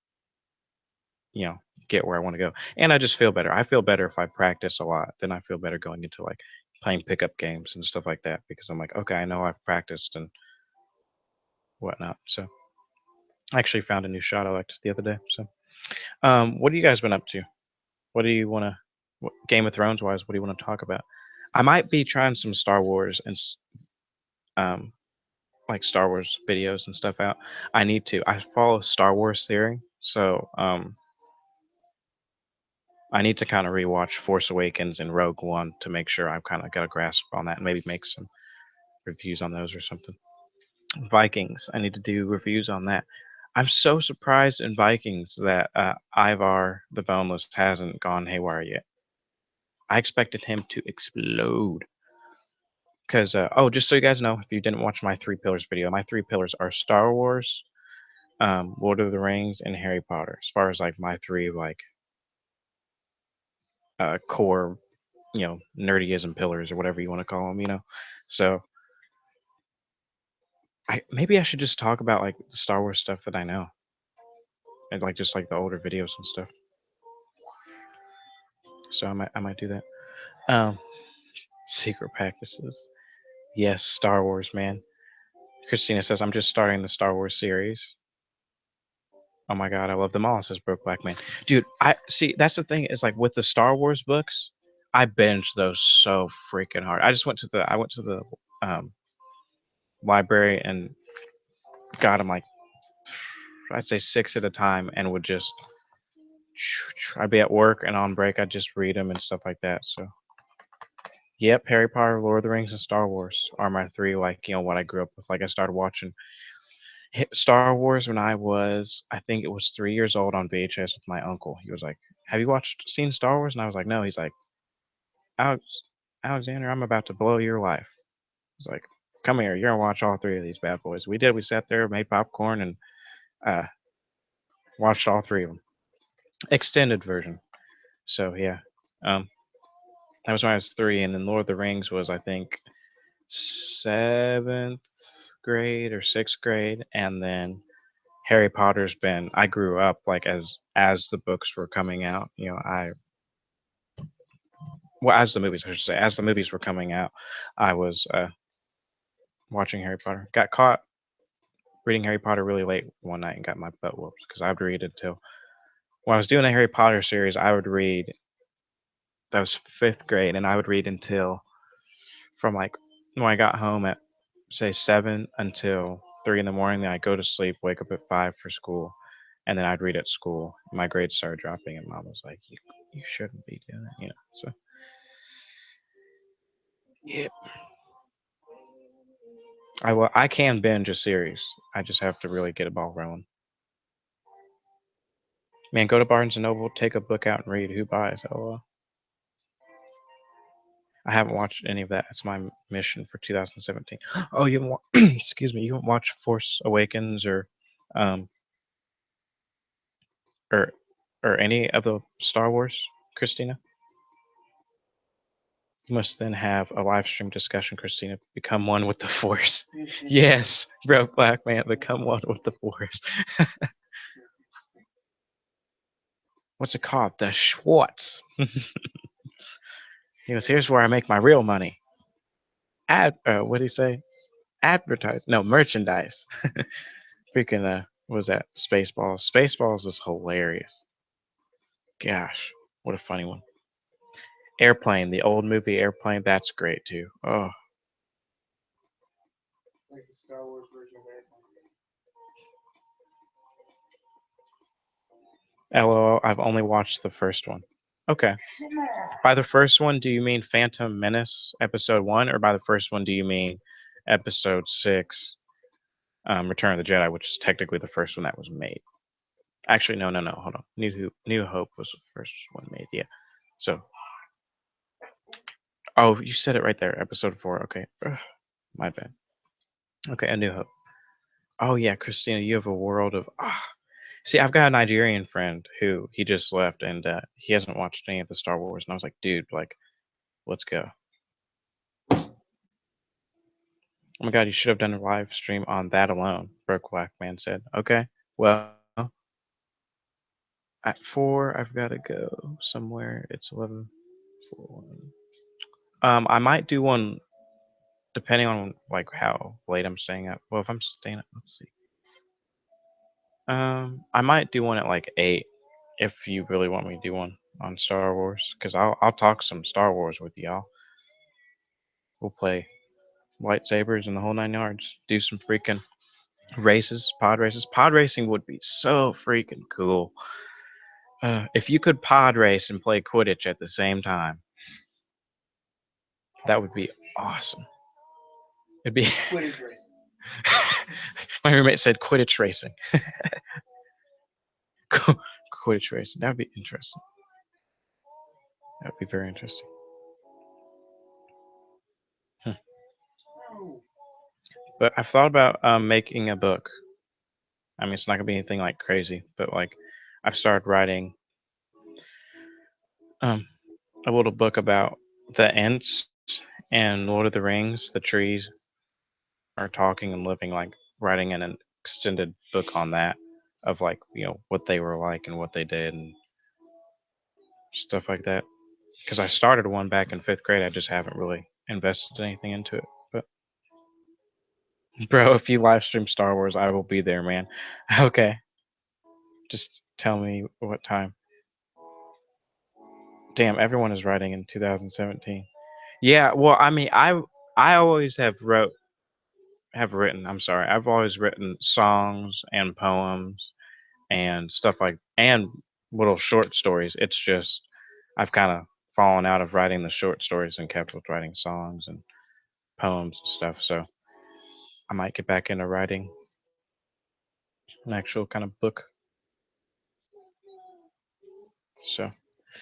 you know, get where I want to go. And I just feel better. I feel better if I practice a lot. Then I feel better going into like playing pickup games and stuff like that because I'm like, okay, I know I've practiced and whatnot. So I actually found a new shot I liked the other day. So, what have you guys been up to? What do you want to, Game of Thrones wise? What do you want to talk about? I might be trying some Star Wars and um, like Star Wars videos and stuff out. I need to. I follow Star Wars theory, so I need to kind of rewatch Force Awakens and Rogue One to make sure I've kind of got a grasp on that and maybe make some reviews on those or something. Vikings, I need to do reviews on that. I'm so surprised in Vikings that Ivar the Boneless hasn't gone haywire yet. I expected him to explode. Because, just so you guys know, if you didn't watch my Three Pillars video, my Three Pillars are Star Wars, Lord of the Rings, and Harry Potter. As far as like my three like core nerdyism pillars or whatever you want to call them. So maybe I should just talk about like the Star Wars stuff that I know and like just like the older videos and stuff. So I might do that. Um, secret practices. Yes, Star Wars, man. Christina says I'm just starting the Star Wars series. Oh my god, I love them all. Says Broke Black Man. Dude, I see. That's the thing is like with the Star Wars books, I binged those so freaking hard. I went to the um, library and got them like I'd say six at a time, and would just I'd be at work and on break I'd just read them and stuff like that. So yep, Harry Potter, Lord of the Rings, and Star Wars are my three like what I grew up with. Like I started watching Star Wars when I think it was 3 years old on VHS with my uncle. He was like, "Have you seen Star Wars?" And I was like, "No." He's like, Alex, "Alexander, I'm about to blow your life." He's like, "Come here, you're gonna watch all three of these bad boys." We did. We sat there, made popcorn, and uh, watched all three of them. Extended version. So yeah, um, that was when I was three, and then Lord of the Rings was I think seventh grade or sixth grade, and then Harry Potter's been. I grew up like as the books were coming out. As the movies, I should say, as the movies were coming out, I was watching Harry Potter. Got caught reading Harry Potter really late one night and got my butt whooped because I would read it till when I was doing the Harry Potter series. I would read that was fifth grade, and I would read until from like when I got home at say 7 until 3 in the morning. Then I'd go to sleep, wake up at 5 for school, and then I'd read at school. My grades started dropping, and mom was like, "You shouldn't be doing that," So yeah, I can binge a series. I just have to really get a ball rolling. Man, go to Barnes and Noble, take a book out and read. Who buys? Oh, I haven't watched any of that. It's my mission for 2017. Oh, you haven't excuse me, you haven't watched Force Awakens um or or any of the Star Wars, Christina? You must then have a live stream discussion, Christina. Become one with the force. Yes, broke black man, become one with the force. What's it called? The Schwartz. He goes, here's where I make my real money. What did he say? Advertise. No, merchandise. Freaking, what was that? Spaceballs. Spaceballs is hilarious. Gosh, what a funny one. Airplane, the old movie Airplane, that's great too. Oh, It's like the Star Wars version of LOL, I've only watched the first one. Okay. By the first one, do you mean Phantom Menace episode 1, or by the first one, do you mean episode 6, Return of the Jedi, which is technically the first one that was made? Actually, no, hold on. New Hope was the first one made, yeah. So, oh, you said it right there, episode 4. Okay, ugh, my bad. Okay, A New Hope. Oh yeah, Christina, you have a world of. See, I've got a Nigerian friend who he just left, and he hasn't watched any of the Star Wars, and I was like, dude, like, let's go. Oh my god, you should have done a live stream on that alone, Broke Black Man said. Okay, well, at 4, I've got to go somewhere. It's 11. 4. I might do one depending on like how late I'm staying up. Well, if I'm staying up, let's see. I might do one at like 8 if you really want me to do one on Star Wars, because I'll talk some Star Wars with y'all. We'll play lightsabers and the whole 9 yards. Do some freaking races, pod races. Pod racing would be so freaking cool. If you could pod race and play Quidditch at the same time, that would be awesome. It'd be. Quidditch racing. My roommate said Quidditch racing. Quidditch racing. That would be interesting. That would be very interesting. Oh, But I've thought about making a book. I mean, it's not gonna be anything like crazy, but like I've started writing um, a little book about the Ents and Lord of the Rings. The trees are talking and living, like writing an extended book on that, of like what they were like and what they did and stuff like that. Because I started one back in 5th grade, I just haven't really invested anything into it. But bro, if you live stream Star Wars, I will be there, man. Okay, just tell me what time. Damn, everyone is writing in 2017. Yeah, well, I mean, I always have written. I'm sorry, I've always written songs and poems and stuff like and little short stories. It's just I've kind of fallen out of writing the short stories and kept with writing songs and poems and stuff. So I might get back into writing an actual kind of book. So,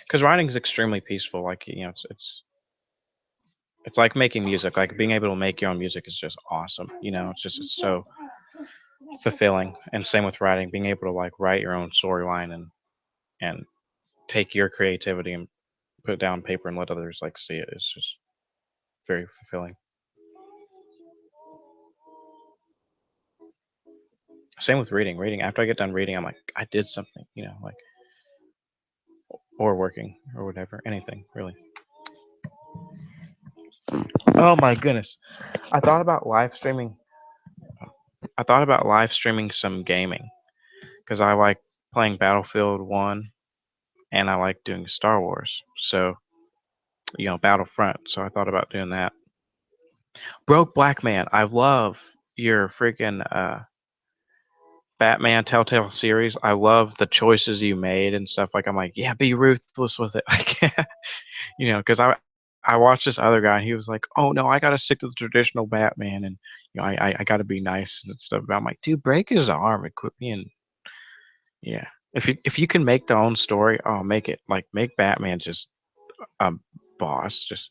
because writing is extremely peaceful. Like it's like making music. Like being able to make your own music is just awesome. It's so fulfilling. And same with writing, being able to like write your own storyline and take your creativity and put it down on paper and let others like see it. It's just very fulfilling. Same with reading. Reading after I get done reading, I'm like, I did something. Like or working or whatever, anything really. Oh my goodness, I thought about live streaming. I thought about live streaming some gaming because I like playing Battlefield 1 and I like doing Star Wars. So, Battlefront. So I thought about doing that. Broke Black Man, I love your freaking Batman Telltale series. I love the choices you made and stuff. Like, I'm like, yeah, be ruthless with it. Like, because I watched this other guy and he was like, oh no, I gotta stick to the traditional Batman and I gotta be nice and stuff. But I'm like, dude, break his arm and quit being. Yeah. If you can make their own story, oh, make it. Like, make Batman just a boss. Just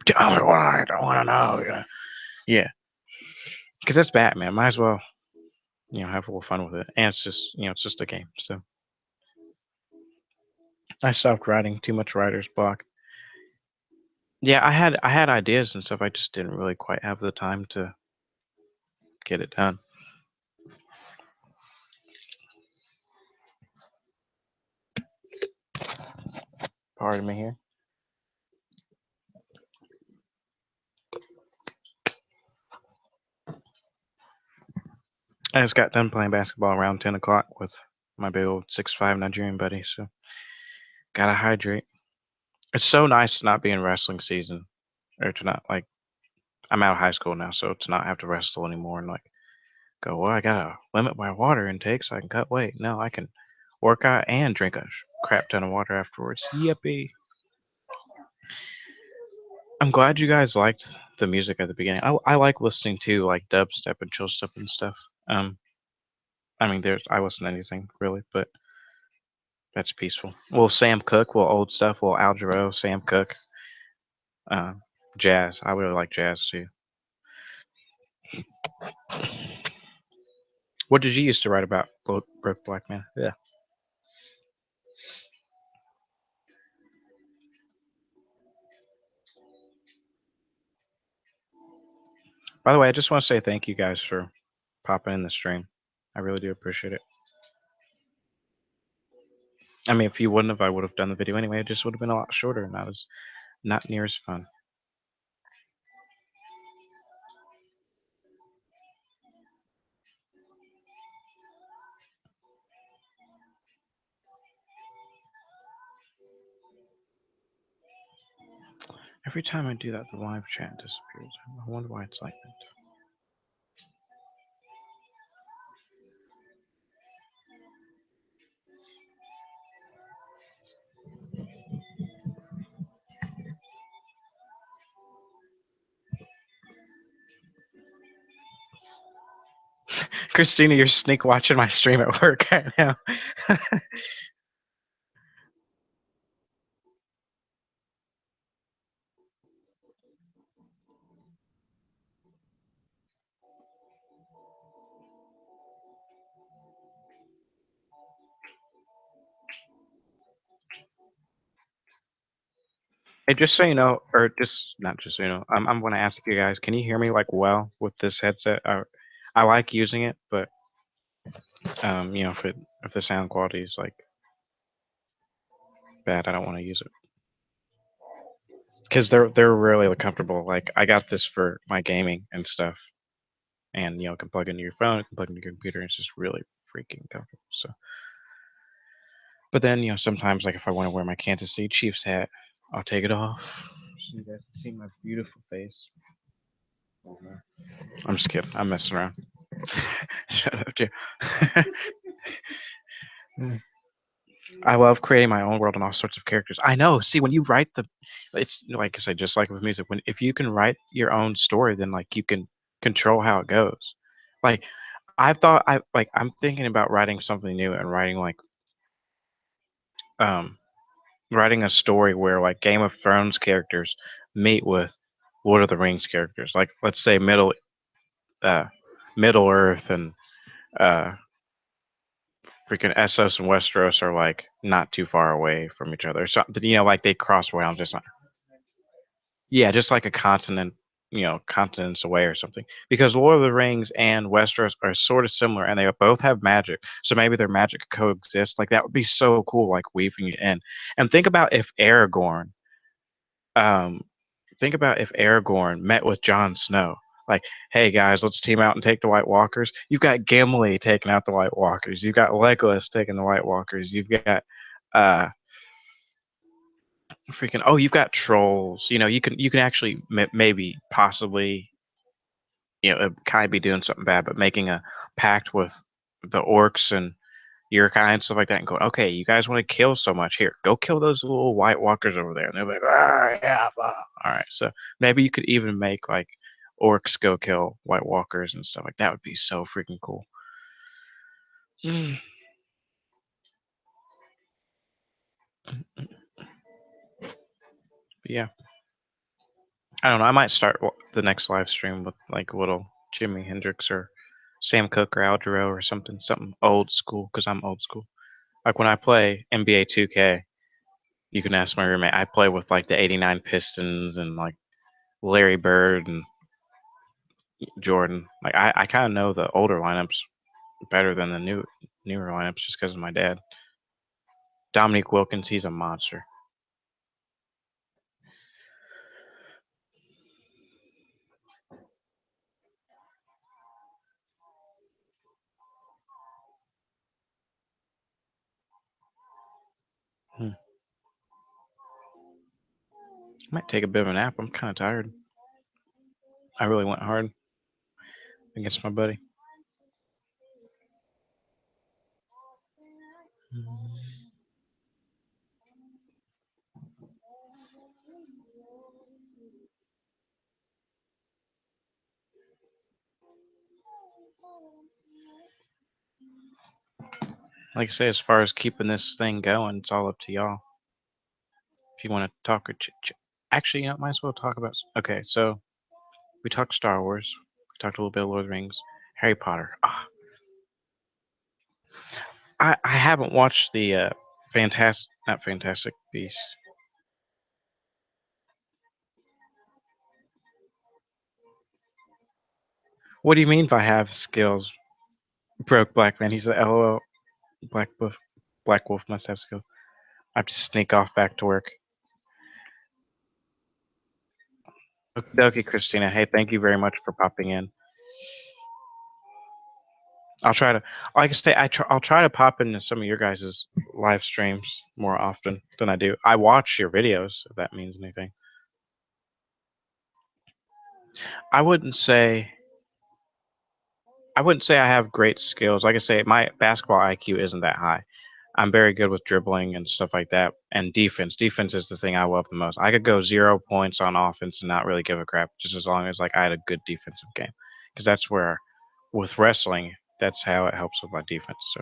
tell me what I don't want to know. Yeah, because that's Batman. Might as well, have a little fun with it. And it's just a game. So I stopped writing. Too much writer's block. Yeah, I had ideas and stuff. I just didn't really quite have the time to get it done. Pardon me here. I just got done playing basketball around 10 o'clock with my big old 6'5" Nigerian buddy, so gotta hydrate. It's so nice to not be in wrestling season, or to not like I'm out of high school now, so to not have to wrestle anymore and like go, well, I gotta limit my water intake so I can cut weight. No, I can work out and drink a crap ton of water afterwards. Yippee! I'm glad you guys liked the music at the beginning. I like listening to like dubstep and chill stuff and stuff. Um, I mean, there's I listen to anything really, but that's peaceful. Well, Sam Cooke, well, old stuff, well, Al Jarreau, Sam Cooke, uh, jazz. I really like jazz too. What did you used to write about, Broke Black Man? Yeah. By the way, I just want to say thank you guys for popping in the stream. I really do appreciate it. I mean, if you wouldn't have, I would have done the video anyway. It just would have been a lot shorter and not near as fun. Every time I do that, the live chat disappears. I wonder why it's like that. Christina, you're sneak watching my stream at work right now. Hey, just so you know, or just not just so you know, I'm going to ask you guys, can you hear me like well with this headset? I like using it, but if the sound quality is like bad, I don't want to use it because they're really comfortable. Like I got this for my gaming and stuff, and you know, can plug into your phone, can plug into your computer. It's just really freaking comfortable. So, but then you know, sometimes like if I want to wear my Kansas City Chiefs hat, I'll take it off so you guys can see my beautiful face. I'm just kidding. I'm messing around. Shut up, Jim. I love creating my own world and all sorts of characters. I know. See, when you write it's like I said, just like with music. When if you can write your own story, then like you can control how it goes. Like I'm thinking about writing something new and um writing a story where like Game of Thrones characters meet with Lord of the Rings characters. Like let's say uh Middle Earth and uh freaking Essos and Westeros are like not too far away from each other. So you know, like they cross around just not, yeah, just like a continent, you know, continents away or something. Because Lord of the Rings and Westeros are sort of similar, and they both have magic. So maybe their magic could coexist. Like that would be so cool, like weaving it in. And Um, think about if Aragorn met with Jon Snow. Like, hey guys, let's team out and take the White Walkers. You've got Gimli taking out the White Walkers. You've got Legolas taking the White Walkers. You've got uh freaking you've got trolls. You know, you can actually maybe possibly kind of be doing something bad, but making a pact with the orcs and your kind stuff like that, and going, okay, you guys want to kill so much, here, go kill those little White Walkers over there, and they're like, ah, yeah, all right. So maybe you could even make like orcs go kill White Walkers and stuff like that. Would be so freaking cool. Mm. But yeah, I don't know. I might start the next live stream with like a little Jimi Hendrix or Sam Cooke or Al Jarreau or something old school, because I'm old school. Like when I play NBA 2K, You can ask my roommate. I play with like the '89 Pistons and like Larry Bird and Jordan. Like I kind of know the older lineups better than the newer lineups just because of my dad. Dominique Wilkins, he's a monster. Hmm. Might take a bit of a nap. I'm kind of tired. I really went hard against my buddy. Like I say, as far as keeping this thing going, it's all up to y'all. If you want to talk or actually, you know, might as well talk about. Okay, so we talked Star Wars. We talked a little bit of Lord of the Rings, Harry Potter. I haven't watched the not Fantastic Beasts. What do you mean by have skills? Broke black man. He said, "LOL." Black Wolf must have skills. I have to sneak off back to work. Okay, Christina. Hey, thank you very much for popping in. I'll try to, like I say, I'll try to pop into some of your guys' live streams more often than I do. I watch your videos, if that means anything. I wouldn't say I wouldn't say I have great skills. Like I say, my basketball IQ isn't that high. I'm very good with dribbling and stuff like that, and defense. Defense is the thing I love the most. I could go 0 points on offense and not really give a crap, just as long as like I had a good defensive game, because that's where, with wrestling, that's how it helps with my defense. So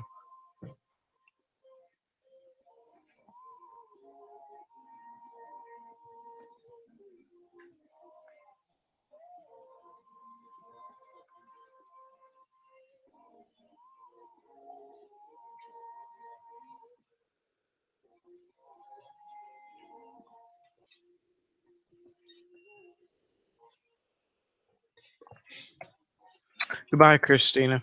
goodbye, Christina.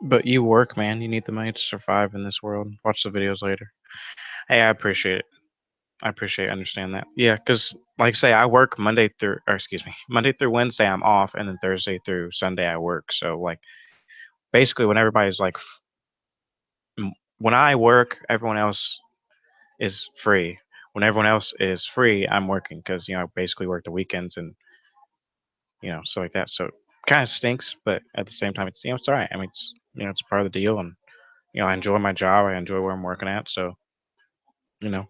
But you work, man. You need the money to survive in this world. Watch the videos later. Hey, I appreciate it. I appreciate understand that. Yeah, because like I say, I work Monday through, or excuse me, Monday through Wednesday I'm off, and then Thursday through Sunday I work. So like basically, when everybody's like, when I work, everyone else is free. When everyone else is free, I'm working because I basically work the weekends and stuff like that. So it kind of stinks, but at the same time, it's all right. I mean, it's part of the deal, and I enjoy my job. I enjoy where I'm working at. So you know,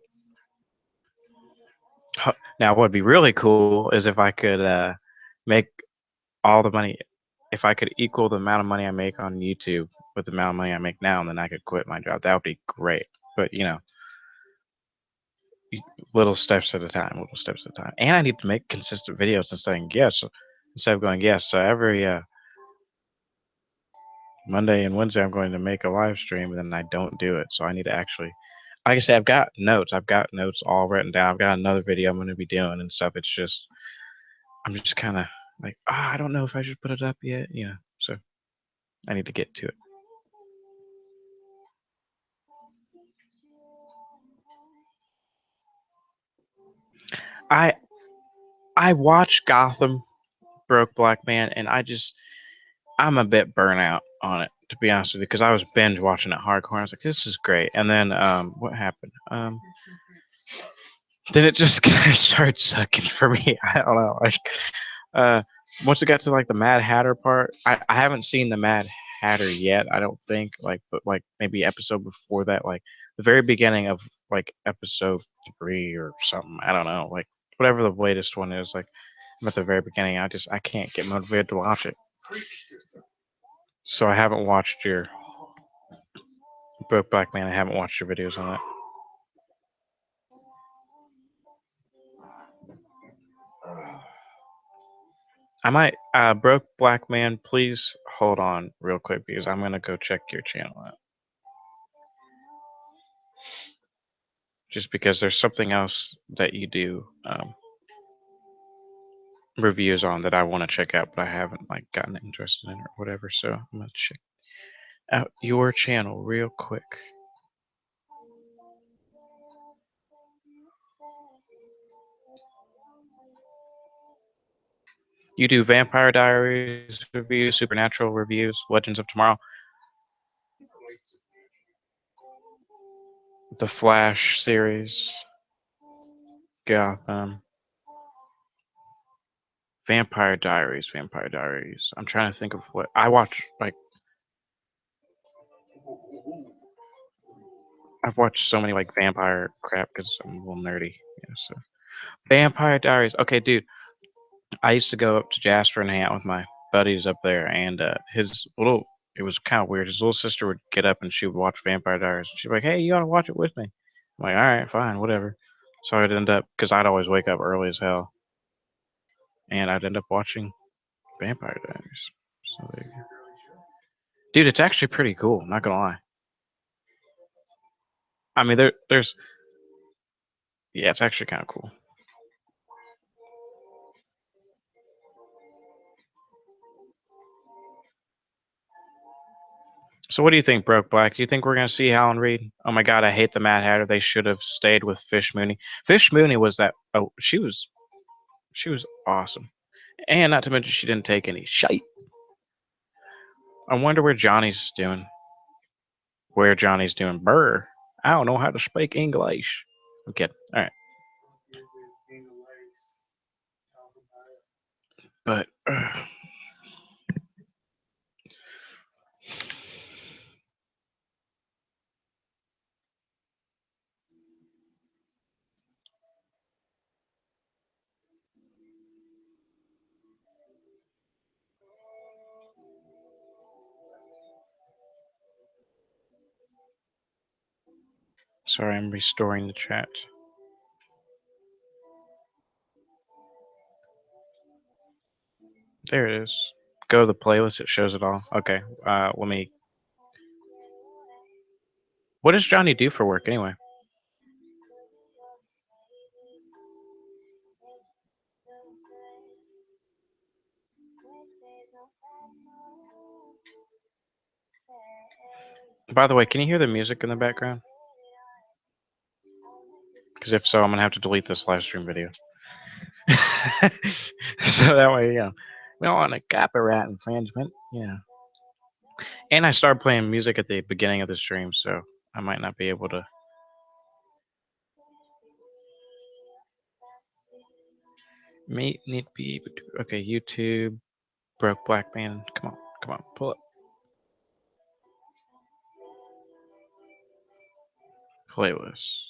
now what would be really cool is if I could make all the money. If I could equal the amount of money I make on YouTube with the amount of money I make now, and then I could quit my job. That would be great. But little steps at a time, little steps at a time. And I need to make consistent videos and saying yes instead of going yes. So every Monday and Wednesday, I'm going to make a live stream, and then I don't do it. So I need to actually, like I say, I've got notes. I've got notes all written down. I've got another video I'm going to be doing and stuff. It's just, I'm just kind of like, I don't know if I should put it up yet. So I need to get to it. I I watched Gotham Broke Black Man, and I'm a bit burnout on it, to be honest with you, because I was binge watching it hardcore. I was like, this is great. And then what happened? Then it just kind of started sucking for me. I don't know. Like uh, once it got to like the Mad Hatter part, I haven't seen the Mad Hatter yet. I don't think but like maybe episode before that, like the very beginning of like episode 3 or something. I don't know. Like whatever the latest one is. Like I'm at the very beginning. I can't get motivated to watch it. So I haven't watched your Broke Black Man. I haven't watched your videos on that. I might Broke Black Man. Please hold on real quick because I'm gonna go check your channel out. Just because there's something else that you do reviews on that I want to check out, but I haven't like gotten interested in or whatever. So I'm gonna check out your channel real quick. You do Vampire Diaries reviews, Supernatural reviews, Legends of Tomorrow, the Flash series, Gotham, Vampire Diaries, Vampire Diaries. I'm trying to think of what I watch. Like I've watched so many like vampire crap because I'm a little nerdy. Yeah, so Vampire Diaries. Okay, dude. I used to go up to Jasper and hang out with my buddies up there, and his little. It was kind of weird. His little sister would get up and she would watch Vampire Diaries. She'd be like, "Hey, you gotta watch it with me." I'm like, "All right, fine, whatever." So I'd end up because I'd always wake up early as hell, and I'd end up watching Vampire Diaries. So there you go. Dude, it's actually pretty cool. Not gonna lie. I mean, there's yeah, it's actually kind of cool. So what do you think, Broke Black? Do you think we're gonna see Howland Reed? Oh my God, I hate the Mad Hatter. They should have stayed with Fish Mooney. Fish Mooney was that. Oh, she was awesome, and not to mention she didn't take any shite. I wonder where Johnny's doing. Where Johnny's doing? Burr. I don't know how to speak English. I'm kidding. All right, but sorry, I'm restoring the chat. There it is. Go to the playlist. It shows it all. Okay. Let me. What does Johnny do for work anyway? By the way, can you hear the music in the background? Because if so, I'm gonna have to delete this live stream video. So that way, we don't want a copyright infringement. And I started playing music at the beginning of the stream, so I might not be able to. May need to be able to. Okay, YouTube, Broke Black Man. Come on, pull up. Playlist.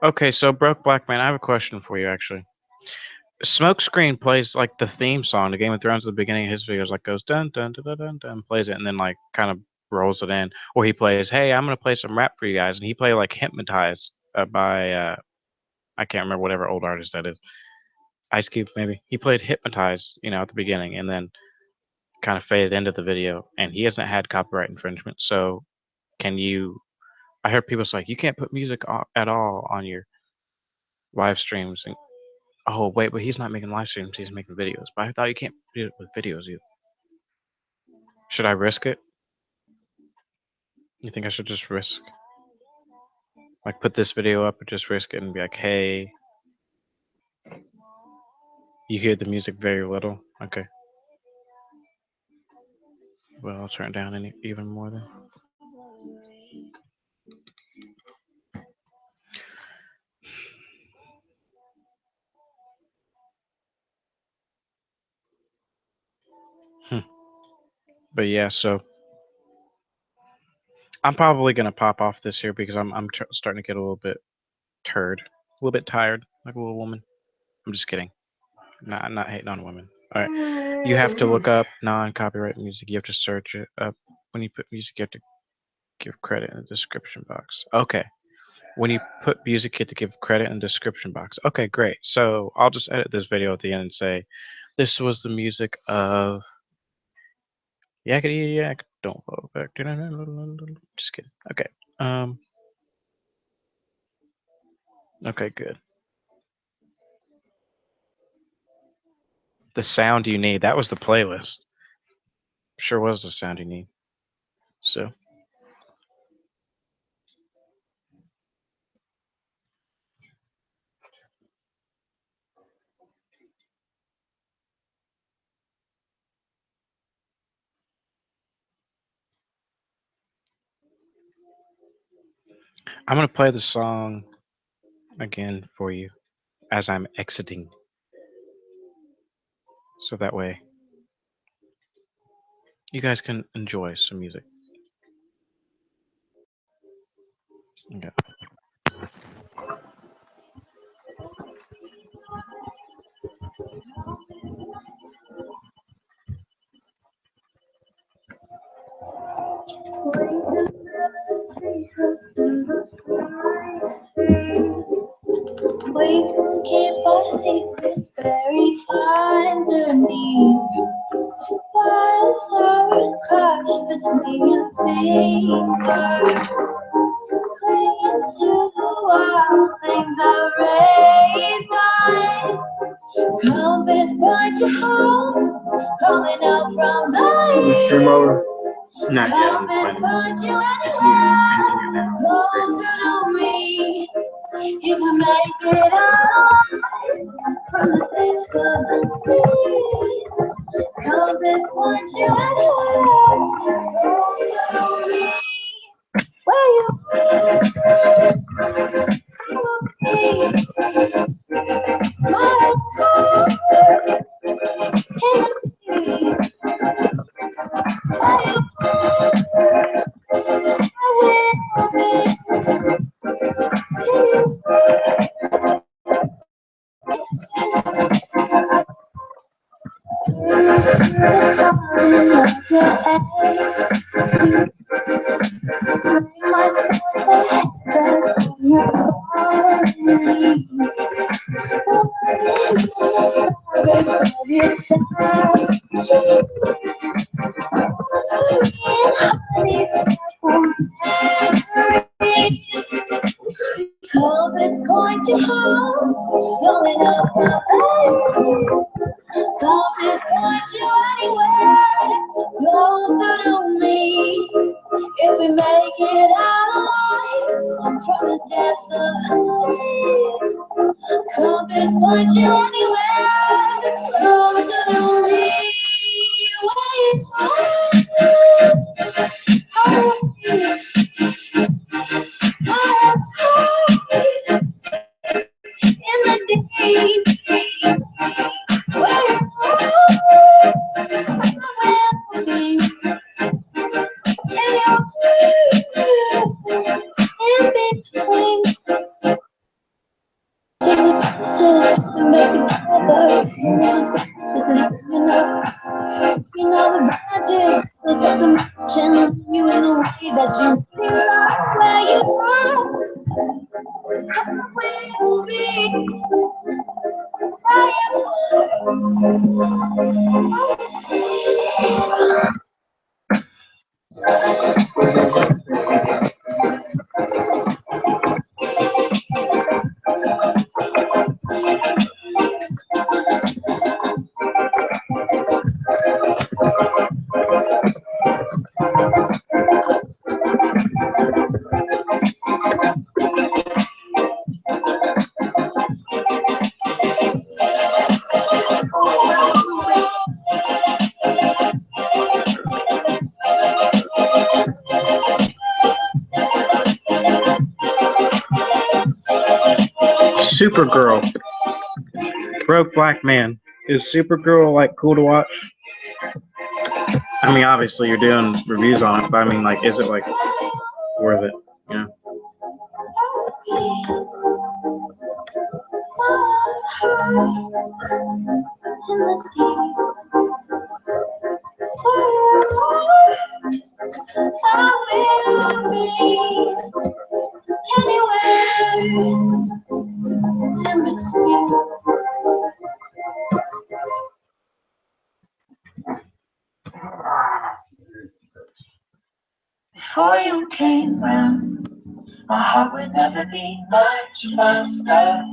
Okay, so Broke Black Man, I have a question for you actually. Smokescreen plays like the theme song to Game of Thrones at the beginning of his videos, like goes dun dun dun dun dun, dun plays it, and then like kind of rolls it in. Or he plays, "Hey, I'm gonna play some rap for you guys," and he played like "Hypnotized" by I can't remember whatever old artist that is. Ice Cube maybe. He played "Hypnotized," at the beginning, and then kind of faded into the video. And he hasn't had copyright infringement. So can you? I heard people say you can't put music at all on your live streams. And oh wait, but he's not making live streams. He's making videos. But I thought you can't do it with videos either. Should I risk it? You think I should just risk, like, put this video up and just risk it and be like, hey, you hear the music very little? Okay. Well, I'll turn it down even more then. Hmm. But yeah, so I'm probably gonna pop off this here because I'm starting to get a little bit a little bit tired, like a little woman. I'm just kidding. Not hating on women. All right. You have to look up non-copyright music. You have to search it up. When you put music, you have to give credit in the description box. Okay. When you put music, you have to give credit in the description box. Okay, great. So I'll just edit this video at the end and say, this was the music of Yakety Yak. Don't fall back. Just kidding. Okay. Um. Okay, good. The sound you need. That was the playlist. Sure was the sound you need. So I'm gonna play the song again for you as I'm exiting, so that way you guys can enjoy some music. Okay. We can keep our secrets buried underneath. Wildflowers crash between your fingers. Cling to the wild things I raised mine. Compass point you home, calling out from the east. Not Compass point you anywhere, closer to me. If we make it out from the depths of the sea, compass point you anywhere, closer to me. Where you will be, my heart in the sea. Where you will be, Compass point you home, going up my face. Compass point you anywhere, closer to me. If we make it out alive from the depths of the sea, compass point you anywhere, closer to me. In the deep, where will be in between. Take the pieces and make it together. You know the magic, the sense of motion, you in a way that you feel where you are. Will be where Supergirl, Broke Black Man. Is Supergirl like cool to watch? I mean, obviously you're doing reviews on it, but I mean, like, is it like worth it? You know? in the deep. I will be anywhere. Before you came round, my heart would never beat much faster.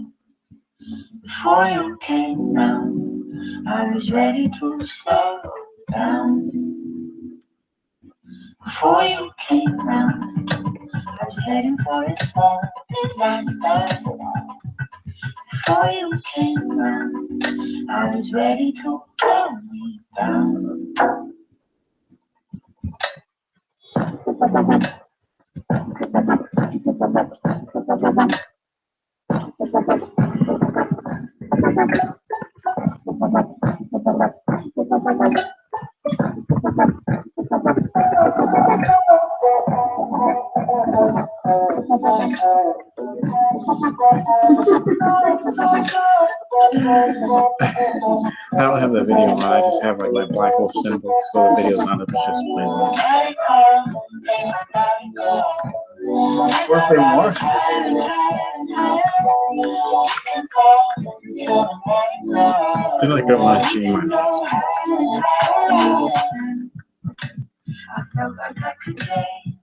Before you came round, I was ready to slow down. Before you came round, I was heading for a small disaster. Before you came round, I was ready to blow me down. I don't have the video on. I just have like my black wolf symbol, so the video's not up. It's just playing. Or if they want to. I feel like I want to see my nose. I felt like I could take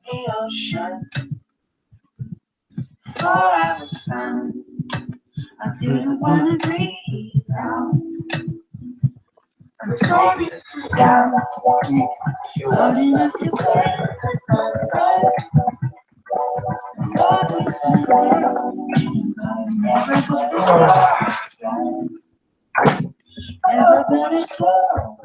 the ocean. Before I was found, I didn't want to breathe out. I'm sorry to sound loud enough to say I'm right. Always the way, never gonna fall. Never gonna fall.